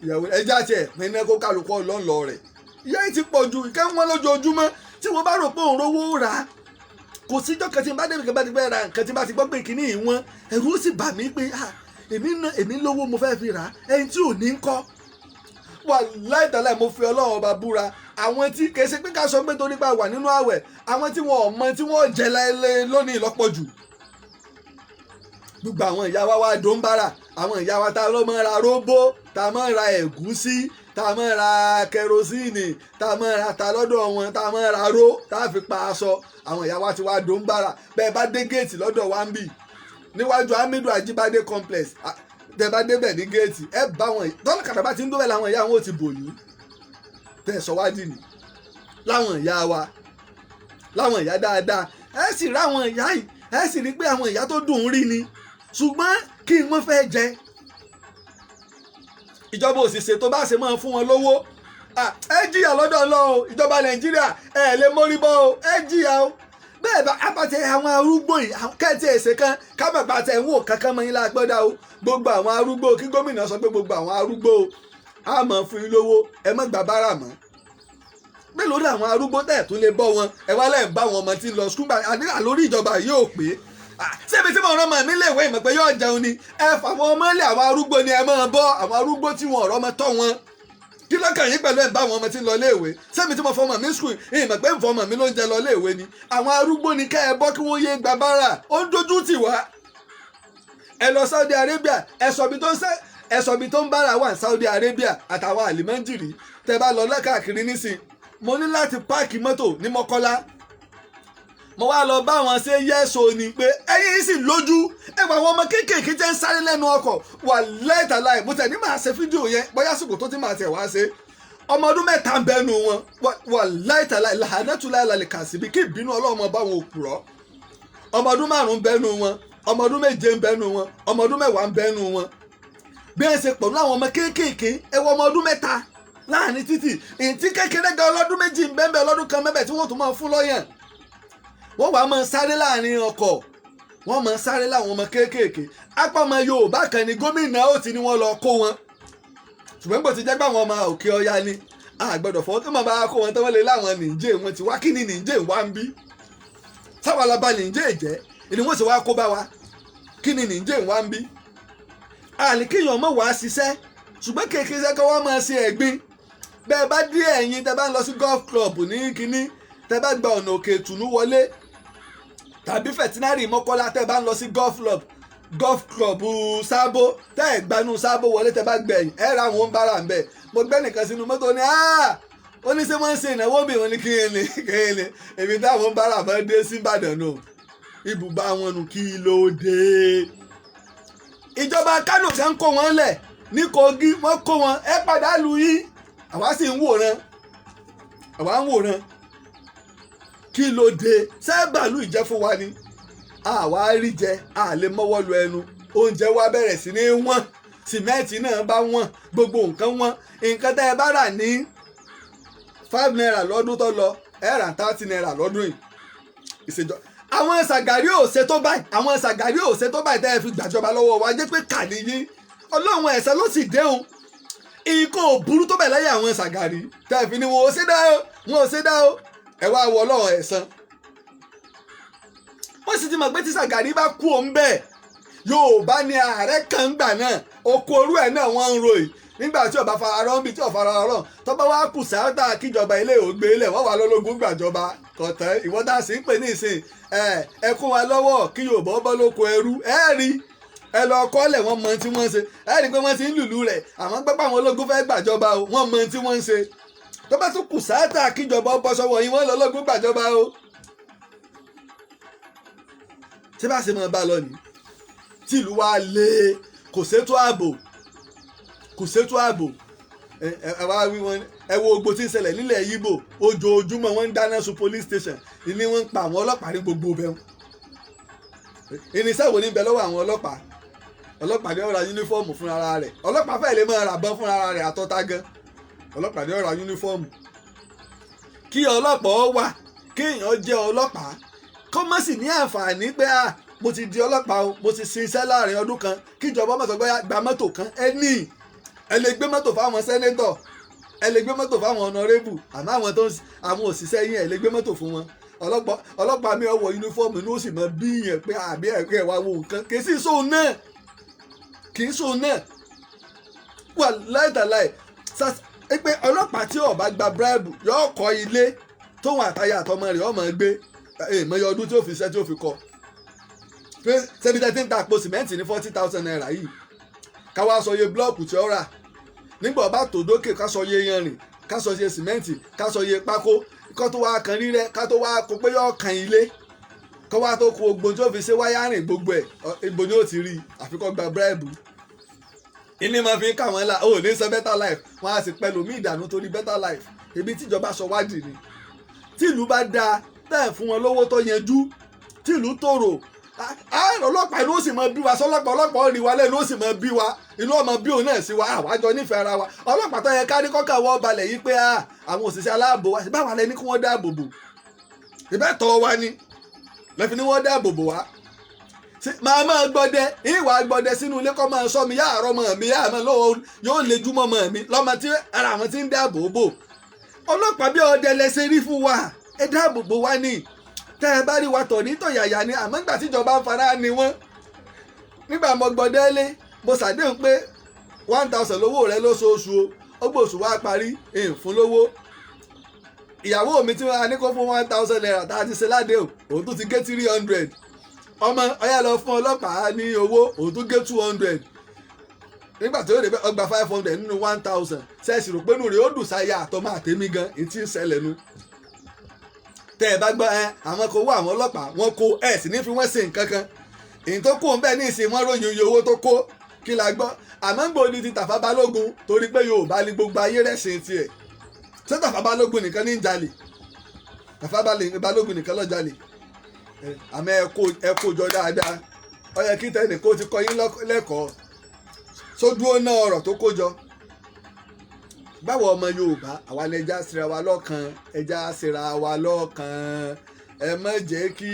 ìyàwó ẹja tiẹ̀ pinnu kó kálukú ọlọ́ọ̀lọ́ rẹ̀ ìyá yìí ti pọ̀ ju ìkẹ́ wọn lójoojúmọ́ tí wọ́n bá rò pé òun rówó rà á kò síjọ́ kan tí n bá débi kan bá ti fẹ́ ra nǹkan tí n bá ti gbọ́ pé kìíní ìwọ̀n ẹ̀rù ó sì bà mí pé èmi lówó mo fẹ́ fi rà á ẹni tí ò ní ń kọ́ wà láìtàláì mo fi Ọlọ́run ọba búra àwọn tí kìí ṣe pé ká sọ pé torí pé a wà nínú àwẹ̀ àwọn tí wọn ò mọ tí wọn ò jẹ lónìí lọ́pọ̀ jù gbogbo àwọn ìyá wa wá dóńbàrà àwọn ìyá wa tá a lọ mọ́ ra róbó tá a mọ́ ra ẹ̀gúsí tá a mọ́ ra kẹrosíìnì tá a mọ́ ra ta lọ́dọ̀ wọn tá a mọ́ ra ró tá a fi pa aṣọ àwọn ìyá wa ti wá dóńbàrà bẹ́ẹ̀ bá dé géètì lọ́dọ̀ wa ń bì níwájú Hamidu Ajibade complex tẹ́ bá débẹ̀ ní géètì ẹ bá wọn tọ́lá kàtà bá ti ń dóbẹ̀ làwọn ìyá wọn ò ti bò yín tẹ́ sọ wá dì ní láwọn ìyá wa láwọn ìyá dáadáa ẹ sì rí àwọn ìyá yìí ẹ sì rí pé àwọn ìyá tó dùn ún rí ni ṣùgbọ́n kí wọ́n fẹ́ jẹ ìjọba òṣìṣẹ́ tó bá ṣe máa fún wọn lówó ẹ jìyà lọ́dọ̀ Ọlọ́run ìjọba Nàìjíríà ẹ lè mórí bọ́ o ẹ jìyà o bẹ́ẹ̀ bá apàtẹ àwọn arúgbó yìí kẹ́ẹ̀tì ẹ̀sẹ̀ kan kábàbà tẹ̀ ń wò kankan mọ́ yín lágbọ́dá o gbogbo àwọn arúgbó kí gómìnà sọ pé gbogbo àwọn arúgbó a máa fún yín lówó ẹ má gbà bára mọ́ mélòó ni àwọn arúgbó tẹ̀ tó lè bọ́ wọn ẹ wá lẹ́yìn bá wọn ọmọ tí ń lọ skul àdínà lórí ìjọba yóò pé ṣébi tí mo rán mọ̀ mí léèwé ìmọ̀ pé yóò jẹun ni ẹ fà wọn ọmọ lé àwọn arúgbó ni ẹ máa bọ́ àwọn arúgbó tí wọn ọ̀rọ̀ ọmọ tọ́ wọn kí lọ́kàn yín pẹ̀lú ẹ̀ bá àwọn ọmọ tí ń lọ léèwé ṣébi tí mo fọmọ mi skul ìmọ̀ pé ìfọmọ mi ló ń jẹ lọ léèwé ni àwọn arúgbó ni ká ẹ bọ́ kí wọ́n yé gba bára ó ń dojú tì wá ẹ lọ Saudi Arabia ẹ sọ bí tó ń bára wà ní Saudi Arabia àtàwọn àlìmọ́njìrì tẹ bá lọ lọ́kàkiri nísìn mo ní láti páàkì mọ́tò ní Mọ́kọ́lá mo wá lọ bá wọn ṣe yẹ́sọ ni pé ẹ̀yin sì lójú ẹ̀wọ̀n àwọn ọmọ kéékèèké jẹ́ ń sáré lẹ́nu ọkọ̀ wà láìtàláì mo tẹ̀ ní màá ṣe fídíò yẹn bóyá àsìkò tó ti máa tẹ̀ wá ṣe ọmọ ọdún 3 ń bẹnu wọn wà láìtàláì làhánátúláì lálẹ́ kà síbi kí ìbínú Ọlọ́run bá wọn òpùrọ́ ọmọ ọdún 5 ń bẹnu wọn ọmọ ọdún 7 ń bẹnu wọn ọmọ ọdún 10 ń bẹnu wọn bí ẹ ṣe pọ̀ láwọn ọmọ kéékèèké ẹ̀wọ̀n ọmọ ọdún 3 láàrin títì ìtí kékeré gan ọlọ́dún 2 ń bẹ́ẹ̀ ọlọ́dún kan mẹ́bẹ̀ tí wọ́n tún máa fún lọ́yàn wọ́n wàá máa sáré láàrin ọkọ̀ wọ́n máa sáré láwọn ọmọ kéékèèké apá ọmọ Yorùbá kan ní gómìnà ó ti ní wọ́n lọ kó wọn ṣùgbọ́n bó ti jẹ́ pé àwọn ọmọ Òkè Ọya ni àgbẹ̀dọ̀ fọwọ́ tó máa bá kó wọn tó wọ́n lé láwọn Nìjẹ̀ wọn ti wá kí ni Nìjẹ̀ wá ń bí sáwọn alábà Nìjẹ̀ jẹ́ ìní wọ́n sì wá kó bá wa kí ni Nìjẹ̀ wá ń bí àlìkéyàn ọmọ wàá ṣiṣẹ́ ṣùgbọ́n kékeré kọ́ wọ́n máa ṣe ẹ̀gbin bẹ́ẹ̀ bá dé ẹ̀yìn tẹ́ bá ń lọ sí golf club ní kínní tẹ́ bá gba ọ̀nà Òkè Ìtùnú wọlé tàbí fẹ̀tínárì Mọ́kọ́lá tẹ́ bá ń lọ sí golf club Sábó tẹ́ ẹ̀ gbanú Sábó wọlé tẹ́ bá gbẹ̀yìn ẹ̀ ra àwọn bára ń bẹ̀ mo gbẹ́ nìkan sínú mọ́tò ní ó ní ṣé wọ́n ń ṣe ìnáwó bí wọn ní kéèlè èmi táwọn bára máa dé sí Ìbàdàn náà ibùba wọn nù kí ló dé ìjọba Kánò ṣe ń kó wọn lẹ̀ ní Kogi wọ́n kó wọn ẹ padà lù yín àwa sì ń wòran kí ló dé sẹ́ẹ̀bàlú ìjẹ́ fún wa ni àwa rí jẹ àlè mọ́wọ́ lu ẹnu oúnjẹ wa bẹ̀rẹ̀ sí ní wọ́n sìmẹ́ǹtì náà bá wọ́n gbogbo nǹkan wọ́n nǹkan tẹ́ ẹ bá rà ní 5 naira lọ́dún tó lọ ẹ rà 30 naira lọ́dún yìí ìṣèjọba àwọn Ṣàgàrí ò ṣe tó báyìí tẹ́ ẹ fi gbàjọba lọ́wọ́ wa jẹ́ pé kà níyí Ọlọ́run ẹ̀san ló sì déhùn nǹkan ò burú tó bẹ̀ lẹ́yìn àwọn Ṣàgàrí tẹ́ ẹ fi ní wọn ò ṣe dá o ẹ wá wọ Ọlọ́run ẹ̀san wọ́n sì ti mọ̀ pé tí Ṣàgàrí bá kú òun bẹ́ẹ̀ Yorùbá ní ààrẹ kan gbà náà oko orú ẹ̀ náà wọ́n ń ròyìn nígbà tí ọba fararọ́ bí tí ọba fararọ́ tọ́ba wá kù sáátà kíjọba ilé ògbé ilẹ̀ wọ́n wà lọ́lọ́gún gbàjọba kọ̀tẹ́ ìwọ́dà sí ń pè ní ìsìn ẹ kún wa lọ́wọ́ kí Yorùbá bọ́ lóko ẹrú ẹ rí ẹ lọ kọ́lẹ̀ wọ́n mọ tí wọ́n ṣe ẹ rí i pé wọ́n ti ń lùlù rẹ̀ àwọn pápá àwọn ológun fẹ́ gbàjọba o wọ́n mọ tí wọ́n ń ṣe tó bá tún kù sáátà kíjọba bọ́ sọ́wọ́ yín wọ́n lọ́lọ́gún gbàjọba o. ṣé bá ṣe mọ̀ bá lọ nìí tí ìlú wa lé kò sétò ààbò ẹ wá wí wọn ẹ wo gbogbo tí ń ṣẹlẹ̀ nílẹ̀ Yíbò ojoojúmọ́ wọ́n ń dáná sun police station ìní wọ́n ń pa àwọn ọlọ́pàá ní gbogbo bẹ́ẹ̀ irinṣẹ́ wo ní bẹ lọ́wọ́ àwọn ọlọ́pàá ní ó ra yúnífọ́ọ̀mù fúnra rẹ̀ ọlọ́pàá fẹ́ẹ̀ lè máa rà bọ́n fúnra rẹ̀ àtọ́ta gan ọlọ́pàá ní ó ra yúnífọ́ọ̀mù kí ọlọ́pàá wà kéèyàn jẹ́ ọlọ́pàá kó má sì ní àǹfààní pé mo ti di ọlọ́pàá o mo ti ṣiṣẹ́ láàrin ọdún kan kíjọba ọmọ sọ pé gba mọ́tò kan ẹ lè gbé mọ́tò fáwọn sẹ́nétọ̀ ẹ lè gbé mọ́tò fáwọn ọ̀nàrẹ́bù àmọ́ àwọn òṣìṣẹ́ yín ẹ lè gbé mọ́tò fún wọn ọlọ́pàá mi ọwọ́ yunifọ́ọ̀mù ní ó sì mọ bí yẹn pé àbí ẹ̀kọ́ ẹ̀ wá wo nǹkan kì í sóun náà wà láìdàláì pé ọlọ́pàá tí ó bá gba bíráìbù yóò kọ́ ilé tóun àtàyà àtọmọ rẹ̀ ọmọ gbé mọ̀yọ́ ọdún tí ó fi ṣẹ́ tí ó fi kọ́ ṣebí tẹ́tí ń ta àpò sìmẹ́ǹtì ní 40,000 naira yìí ká wá sọ iye blọ́ọ̀kù tí ó rà nígbà ọba tó dókè ká sọ iye yanrìn ká sọ iye sìmẹ́ǹtì ká sọ iye pákó kó tó wá kan rírẹ́ ká tó wá kó pé yóò kan ilé kó wá tó kó gbogbo tí ó fi ṣe wáyárìn gbogbo ẹ̀ ibo ni ó ti rí àfikọ́ gba bíráìbù ilé máa fi ń kà wọ́n la ó ní sọ better life wọ́n á sì pẹ̀lú mí ìdànù torí better life ebi tíjọba sọ wádìí ni tí ìlú bá dáa tẹ́ ẹ̀ fún wọn lówó tó yanjú tí ìlú tòrò ọlọ́pàá inú ó sì mọ bí wa ọlọ́pàá ó rí wa lẹ́nu ó sì mọ bí wa inú ọmọ bí òun náà sí wa àwájọ nífẹ̀ẹ́ ara wa ọlọ́pàá tó yẹ ká ní kọ́kà wọ́ balẹ̀ yìí pé àwọn òṣìṣẹ́ aláàbò wa báwa lẹ ní kí wọ́n dáàbò bò ìbẹ́ tọ́ wa ni lẹ́fi ní wọ́n dáàbò bò wá máa gbọ́dẹ ìwà gbọ́dẹ sínú ilé kọ́ máa sọ mi yá àárọ̀ mọ̀ mi yá àmọ́ lọ́wọ́ yóò lè júmọ́ mọ̀ mi lọ́mọ tí ara àwọn tí ń dáàbò bò ọlọ́pàá bí ọdẹ lẹ́sẹ̀ rí fún wa ẹ dáàbò bò wá ní tẹ́ ẹ bá rí wa tọ̀ ní tọ̀yàyà ni àmọ́ nígbà tíjọba ń fara ni wọ́n nígbà mo gbọ́dẹ́ lé mo ṣàdéhùn pé 1000 lówó rẹ lóṣooṣù ó gbòòṣù wá parí fún lówó ìyàwó mi tí wọ́n á ní kó fún 1000 naira tá a ti ṣe ládéhùn òun tún ti gé 300 ọmọ ọyá lọ fún ọlọ́pàá ní owó òun tún gé 200 nígbà tí ó rè ọgbà 500 nínú 1000 ṣẹ́ẹ̀sì rò pé nù rè ó dùn sáyà àtọmọ àtẹ̀mí gan ìtì ń ṣẹlẹ̀ nu tẹ́ ẹ bá gbọ́ àwọn kò wá àwọn ọlọ́pàá wọn kó ẹ̀ sì ní fi wọ́n ṣe nǹkan kan èyí tó kó ń bẹ́ẹ̀ ní ìsìn wọn ròyìn iye owó tó kó kí la gbọ́ àmọ́ ń gbòdì ti Tàfà Balógun torí pé Yorùbá ní gbogbo ayé rẹ̀sìn tiẹ̀ ṣé Tàfà Balógun nìkan ní ń jalè Tàfà Balógun nìkan ló jalè àmọ́ ẹ kó jọ dáadáa ó yẹ kí tẹ́nì kó ti kọ́ yín lẹ́kọ̀ọ́ sódúró náà ọ̀rọ̀ tó kó jọ báwo ọmọ Yorùbá àwa lè já síra wa lọ́kàn ẹja síra wa lọ́kàn ẹ má jẹ́ kí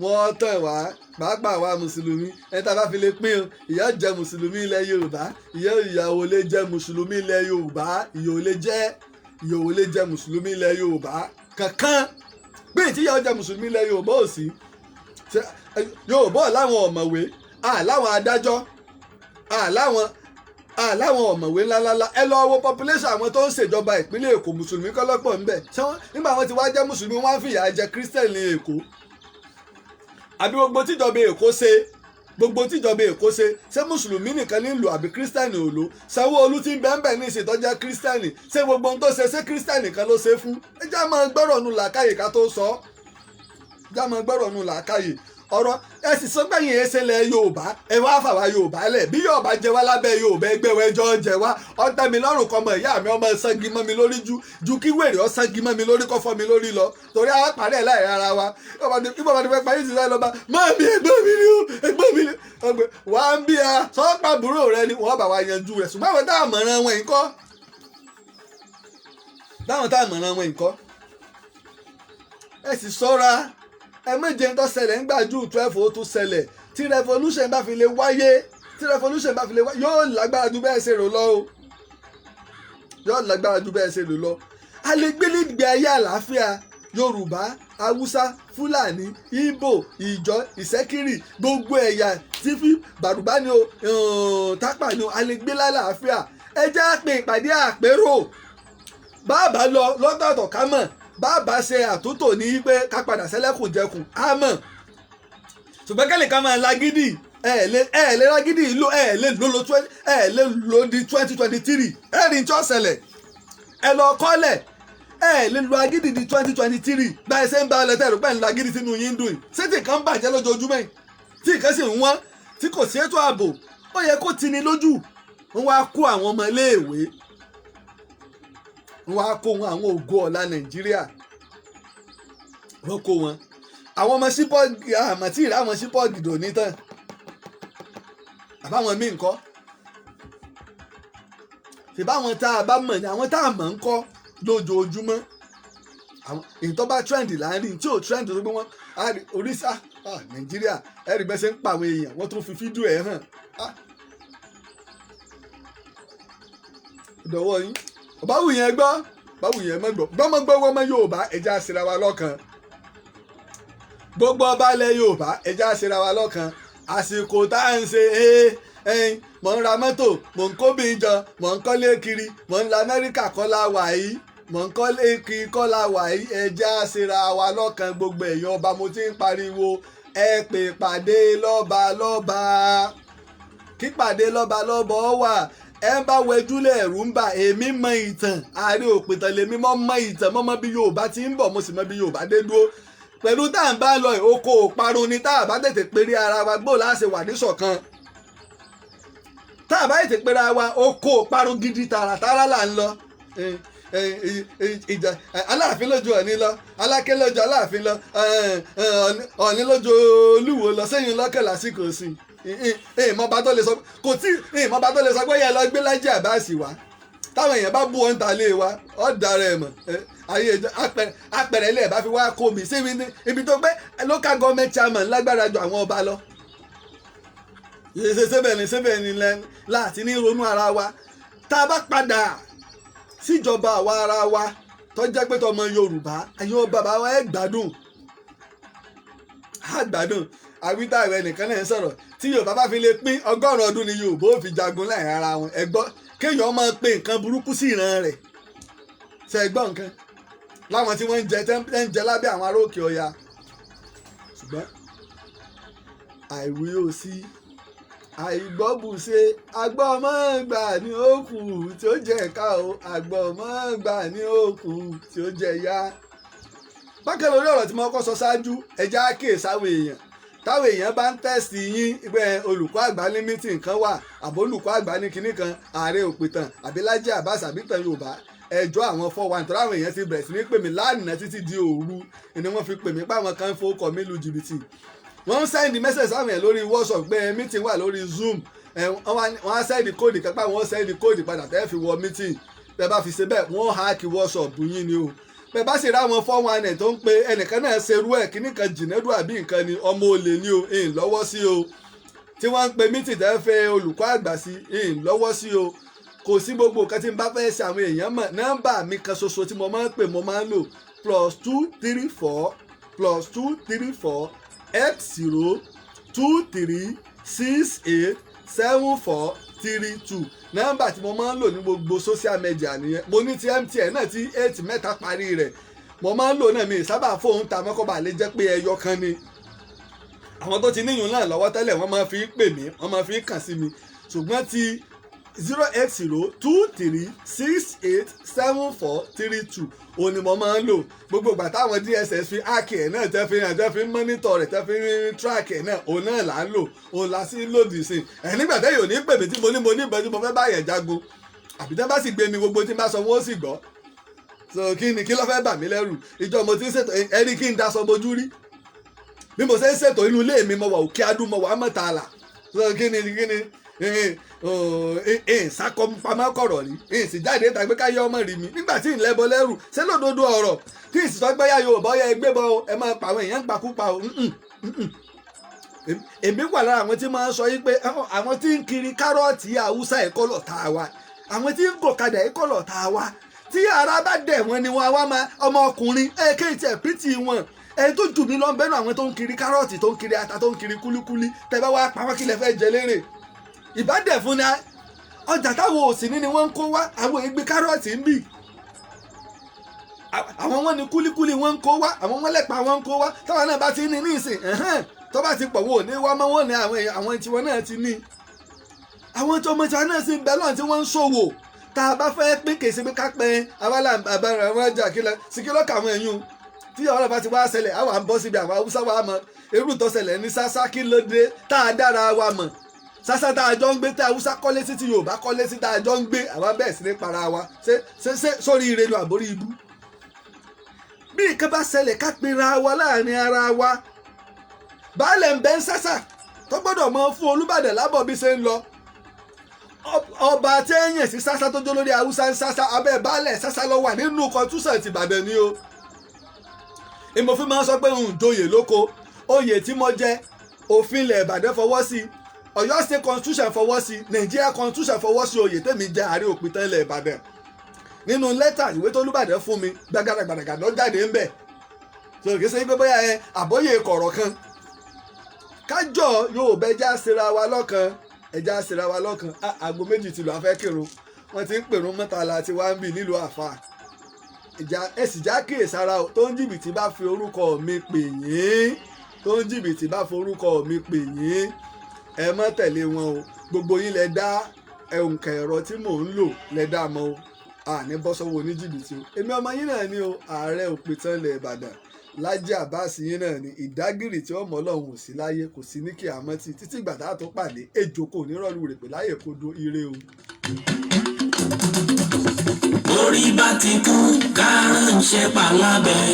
wọ́n tàn wá pàápàá wa mùsùlùmí ẹni tá a bá fi lè pín o ìyá jẹ mùsùlùmí ilẹ̀ Yorùbá ìyàwó lè jẹ mùsùlùmí ilẹ̀ Yorùbá ìyàwó lè jẹ mùsùlùmí ilẹ̀ Yorùbá kankan bí ìtìyàwó jẹ mùsùlùmí ilẹ̀ Yorùbá ò sí Yorùbá láwọn ọ̀mọ̀wé láwọn adájọ́ láwọn ọ̀mọ̀wé ńláńlá ẹ lọ wo population àwọn tó ń ṣèjọba ìpínlẹ̀ Èkó mùsùlùmí kọ́lọ́pọ̀ ńbẹ̀ nígbà wọn ti wá jẹ́ mùsùlùmí wọn á fìyà jẹ kírísítẹ̀nì ní Èkó àbí gbogbo tíjọba Èkó ṣe ṣé mùsùlùmí nìkan ní lò àbí kírísítẹ̀nì ò lò Sanwó-Olú tí ń bẹ́ẹ̀ ní ìṣètọ́jẹ́ kírísítẹ̀nì ṣé gbogbo ohun tó ṣe ṣé kírísítẹ̀nì kan ló ṣe fún ẹ já máa gbọ́rọ̀ nù làákàyè ká tó sọ ọ̀rọ̀ ẹ sì sọ gbẹ̀yìn ẹsẹ̀ lẹ̀ Yorùbá ẹ wá fàwa Yorùbá lẹ̀ bí Yorùbá jẹ wá lábẹ́ Yorùbá ẹgbẹ́ wẹjọ́ jẹ wá ọ̀tẹ̀ mi lọ́rùn kọ́ mọ ìyá mi ọmọ sangi mọ́ mi lórí ju kí wèrè ọ sangi mọ́ mi lórí kọ́ fọ́ mi lórí lọ torí àwọn àpàdé ẹ̀ láì rárá wa bí bàbá ti fẹ́ parí ìsìn lọ́ba mọ́ mi ẹgbẹ́ mi ni wà á ń bí a sọ́pà àbúrò rẹ ni wọ́n bá wa yanjú rẹ̀ ṣùgbọ́n àwọn táwọn mọ̀ràn wọn ńkọ́ ẹ sì ṣọ́ra ẹ méje ń tó ṣẹlẹ̀ ń gbà ju 12 ó tún ṣẹlẹ̀ tí revolution bá fi lè wáyé yóò lágbára ju bẹ́ẹ̀ ṣe rò lọ a lè gbé nígbè ayé àlàáfíà Yorùbá Haúsá Fúlàní Ìgbò Ìjọ Ìṣẹ́kírì gbogbo ẹ̀yà tífí Bàrùbá ni o Tápà ni o a lè gbé lálàáfíà ẹ jẹ́ àpè ìpàdé àpérò bàbá lọ lọ́tọ̀ọ̀tọ̀ ká mọ̀ bàbá ṣe àtúntò ní pé ká padà sẹ́lẹ̀kùn jẹkùn á mọ̀ ṣùgbọ́n kẹ́lẹ̀ ká máa lágídì ẹ̀ lè lágídì ìlú ẹ̀ lè lo di 2023 ẹ̀ rí tí ó ṣẹlẹ̀ ẹ lọ kọ́lẹ̀ ẹ̀ lè lo agídì di 2023 báyìí ṣe ń bá ọlẹ́tẹ̀ rò pẹ́ ń lágídì sínú yín dùn ṣé tí nǹkan bàjẹ́ lójoojúmọ́ tí nǹkan sì ń wọ́n tí kò sí ètò ààbò ó yẹ kó tini lójú wọ́n wá kó àwọn ọmọ iléèwé wọ́n á kó wọn àwọn ògo ọ̀la Nàìjíríà wọ́n kó wọn àwọn ọmọ sípọ́ọ̀gì àmọ́ tí ìrà àwọn sípọ́ọ̀gì dò ní tán àbáwọn míì ńkọ́ ṣèbáwọn tá a bá mọ̀ ní àwọn tá a mọ̀ ńkọ́ lójoojúmọ́ àwọn èyí tó bá trend láàrin tí ò trend tó gbé wọn oríṣà Nàìjíríà ẹ̀rí bẹ́ẹ̀ ṣe ń pa àwọn èèyàn wọ́n tún fi fídíò ẹ̀ hàn ìdọ̀wọ́ yín báwo yẹn gbọ́ báwo yẹn mọ́ gbọ́ gbọ́mọgbọ́ wọ́n mọ́ Yorùbá ẹja ṣera wa lọ́kan gbogbo ọba ilẹ̀ Yorùbá ẹja ṣera wa lọ́kan àsìkò tá à ń ṣe mò ń ra mọ́tò mò ń kóbi jọ mò ń kọ́lé kiri mò ń la Amẹ́ríkà kọ́lá wà yìí mò ń kọ́lé kiri kọ́lá wà yìí ẹja ṣera wa lọ́kan gbogbo èèyàn ọba mo ti ń pariwo ẹ pè pàdé lọ́ba kí pàdé lọ́ba wà ẹ bá wẹjúlẹ̀ ẹ̀rù ń bà èmi mọ ìtàn ààrẹ òpìtàn lèmi mọ ìtàn mọ́ bí Yorùbá ti ń bọ̀ mo sì mọ bí Yorùbá dé dúró pẹ̀lú tá à ń bá lọ oko òparun ni tá à bá tètè péré ara wa gbó láṣẹ wà níṣọ̀kan tá à bá tètè péré ara wa oko òparun gidi tààràtàrà là ń lọ ìjà Aláàfin lójú Ọ̀ọ̀ni lọ, Aláké lójú Aláàfin lọ, Ọ̀ọ̀ni lójú Olúwo lọ, sẹ́yìn lọ́kàn lásìkò sí ìmọ̀ba tó lè sọ kò tí ìmọ̀ba tó lè sọ pé yẹn lọ gbé Lájí Àbáàsì wá táwọn èèyàn bá bú wọn ta lé wa ọ̀ dára ẹ̀ mọ̀ ayé apẹ̀rẹ̀ ilé ẹ̀ bá fi wá kó mi sí ibi tó gbé local government chairman lágbára ju àwọn ọba lọ. Sébẹ̀ ni láti ní ronú ara wa tá a bá padà síjọba àwa ara wa tó jẹ́ pé tọmọ Yorùbá ẹ̀yin bàbá wa ẹ̀ gbádùn àgbádùn àwítà rẹ̀ nìkan náà ń sọ̀rọ̀ tí Yorùbá bá fi lè pín 100 ọdún ni Yorùbá ò fi jagun láàrin ara wọn ẹ̀gbọ́n kéèyàn máa pe nǹkan burúkú sí ìran rẹ̀ ṣe ẹ̀gbọ́n nǹkan láwọn tí wọ́n ń jẹ lábẹ́ àwọn ará Òkè Ọya ṣùgbọ́n àìwí ò sí àìgbọ́bùṣe agbọ́mọ́gbà ní òkú tí ó jẹ ẹ̀ka o agbọ́mọ́gbà ní òkú tí ó jẹ ya. bákan lórí ọ̀rọ̀ tí mo kọ́ sọ ṣáájú ẹja àkíyèsáwọ̀ èèyàn táwọn èèyàn bá ń tẹ̀sí yín pé olùkọ́ àgbà ní mítìn kan wà àbó olùkọ́ àgbà ní kinní kan ààrẹ òpìtàn àbí Lájí Àbáàsì àbí tàn Yorùbá ẹjọ́ àwọn 419 tó ráwọn èèyàn ti bẹ̀rẹ̀ sí ní pè mí lánàá títí di òru ni wọ́n fi pè mí páwọn kan fowókọ̀ mí lu jìbìtì wọ́n ń sẹ́ndì mẹ́sẹ̀ sáwọn èèyàn lórí WhatsApp pé mítìn wà lórí Zoom wọ́n á sẹ́ndì kóòdì kápá wọ́n sẹ́ndì kóòdì padà tẹ́ fi wọ mítìn tẹ́ bá fi ṣe bẹ́ẹ̀ wọ́n háàkì WhatsApp yín ni o bẹ́ẹ̀ bá sì ráwọn 419 tó ń pe ẹnìkan náà ṣerú ẹ̀ kíní kan jìnnẹ́dù àbí nǹkan ni ọmọ olè ni o ń lọ́wọ́ sí o tí wọ́n ń pe mítìn tẹ́ fẹ́ olùkọ́ àgbà sí ń lọ́wọ́ sí o kò sí gbogbo nǹkan tí n bá fẹ́ ṣe àwọn èèyàn mọ̀ nọ́mbà mi kan ṣoṣo tí mo máa ń pè mo máa ń lò +234 +234 8023687432 nọ́mbà tí mo máa ń lò ní gbogbo social media nìyẹn mo ní ti MTN náà tí 8 mẹ́ta parí rẹ̀ mo máa ń lò náà mi sábà fóun ta mọ́kànbá lè jẹ́ pé ẹyọ kan ni àwọn tó ti níyùn náà lọ́wọ́ tẹ́lẹ̀ wọ́n máa fi pè mí wọ́n máa fi kàn sí mi ṣùgbọ́n ti 08023687432 òun ni mo máa ń lò gbogbo ìgbà táwọn DSS fi áàkì ẹ̀ náà tẹ́ fi ń mọ́nítọ̀ rẹ̀ tẹ́ fi ń tíráàkì ẹ̀ náà òun náà là ń lò òun la sí lòdì sí ẹ̀ nígbà tẹ́ yóò ní pèmí tí mo ní ìbọn tí mo fẹ́ bá yẹn jagun àbí tẹ́ bá sì gbé mi gbogbo tí n bá sọ wọ́n ó sì gbọ́ so kí ló fẹ́ bà mí lẹ́rù ìjọ mo ti ń ṣètò ẹni kí n daṣọ bojú rí bí mo ṣe ń ṣètò inú ilé mi mo wà òkè adú mo wà á mọ̀tàlà so kí ni sákọ̀pamọ́ kọ̀rọ̀ rí sì jáde tàgbé káyé ọmọ rí mi nígbà tí ìlẹ́bọ lẹ́rù ṣé lódodo ọ̀rọ̀ tí ìsìtọ́gbẹ́yà Yorùbá ọ̀yà ẹgbẹ́ bọ́ ẹ máa pa àwọn èèyàn pakúpa o èmi wà lára àwọn tí máa ń sọ yí pé àwọn tí ń kiri kárọ̀tì Haúsá ẹ̀kọ́ lọ̀tá wa àwọn tí ń gòkadà ẹ̀kọ́ lọ̀tá wa tí ara bá dẹ̀ wọ́n ni wọ́n wá máa ọmọkùnrin kéètì ẹ̀pìtì wọn ẹni tó jù mí lọ bẹ́nu àwọn tó ń kiri kárọ̀tì tó ń kiri ata tó ń kiri kúlíkúlí tẹ́ bá wá pa wọ́n kí lẹ fẹ́ jẹ lérè ìbádẹ̀ fún ni ọjà táwọn òsì ní ni wọ́n ń kó wá àwọn ìgbé kárọ̀tì ń bì àwọn wọn ni kúlíkúlí wọ́n ń kó wá àwọn wọn lẹ́pa wọ́n ń kó wá táwọn náà bá ti ní ìsìn tó bá ti pọ̀ wọ́n ò ní wá mọ́ wọ́n ní àwọn tiwọn náà ti ní àwọn tó ọmọ tiwọn náà sì ń bẹ lọ́n tí wọ́n ń ṣòwò tá a bá fẹ́ pín kèsì pé ká pẹ́ abala àbára àwọn ọjà kílẹ̀ síkírọ́kà àwọn ẹ̀yún tí ọ̀rọ̀ bá ti wá ṣẹlẹ̀ àwọn à ń bọ́ síbi àwọn Haúsá wa mọ̀ irú tó ṣẹlẹ̀ ní sásá kí ló dé tá a dára wa mọ̀ sásá tá a jọ ń gbé tá Haúsá kọ́lé sí ti Yorùbá kọ́lé sí tá a jọ ń gbé àwa bẹ́ẹ̀ sí ní para wa ṣé sórí ire lu àbórí ibú bí nǹkan bá ṣẹlẹ̀ ká pera wa láàrin ara wa baálẹ̀ ń bẹ ń sásá tó gbọ́dọ̀ mọ fún Olúbàdàn lábọ̀ bí ṣe ń lọ ọba tẹ́yìn sí sásá tó jó lórí Haúsá ń sásá abẹ́ baálẹ̀ sásá ló wà nínú kọ́túnṣàn ti Ìbàdàn ni o ìmọ̀fin máa ń sọ pé ń joyè lóko oyè tí mo jẹ òfin ilẹ̀ Ìbàdàn fọwọ́ sí Ọ̀yọ́ state constitution fọwọ́ sí Nàìjíríà constitution fọwọ́ sí oyè tèmi jẹ Ààrẹ Òpìtàn ilẹ̀ Ìbàdàn nínú lẹ́tà ìwé tó Olúbàdàn fún mi gbàgàdàgbàdàgà lọ jáde ń bẹ̀ so kì í ṣe pé bóyá àbọ̀yè kọ̀rọ̀ kan kájọ yóò bẹ ẹja síra wa lọ́kàn aago méjì ti lọ afẹ́ kírun wọ́n ti ń pèrún mọ́tàlá tí wàá ń bì nílùú àfà ẹ̀sì já kíyèsára tó ń jìbìtì bá fi orúkọ mi pè yín ẹ má tẹ̀lé wọn o gbogbo yín lẹ dá òǹkà ẹ̀rọ tí mò ń lò lẹ dá mọ́ o àní bọ́ sọ́wọ́ oníjìbìtì o èmi ọmọ yín náà ni o Ààrẹ Òpìtàn ilẹ̀ Ìbàdàn Lájí Àbáàsì yín náà ni ìdágìrì tí ọmọ Ọlọ́run ò sí láyé kò sí ní kí àmọ́tì títí ìgbà tá a tó pàdé ejò kò ní rọ́ọ̀lù rẹ̀ pé láyè kó do ire o. orí bá ti kún kárànṣẹ́ palábẹ́.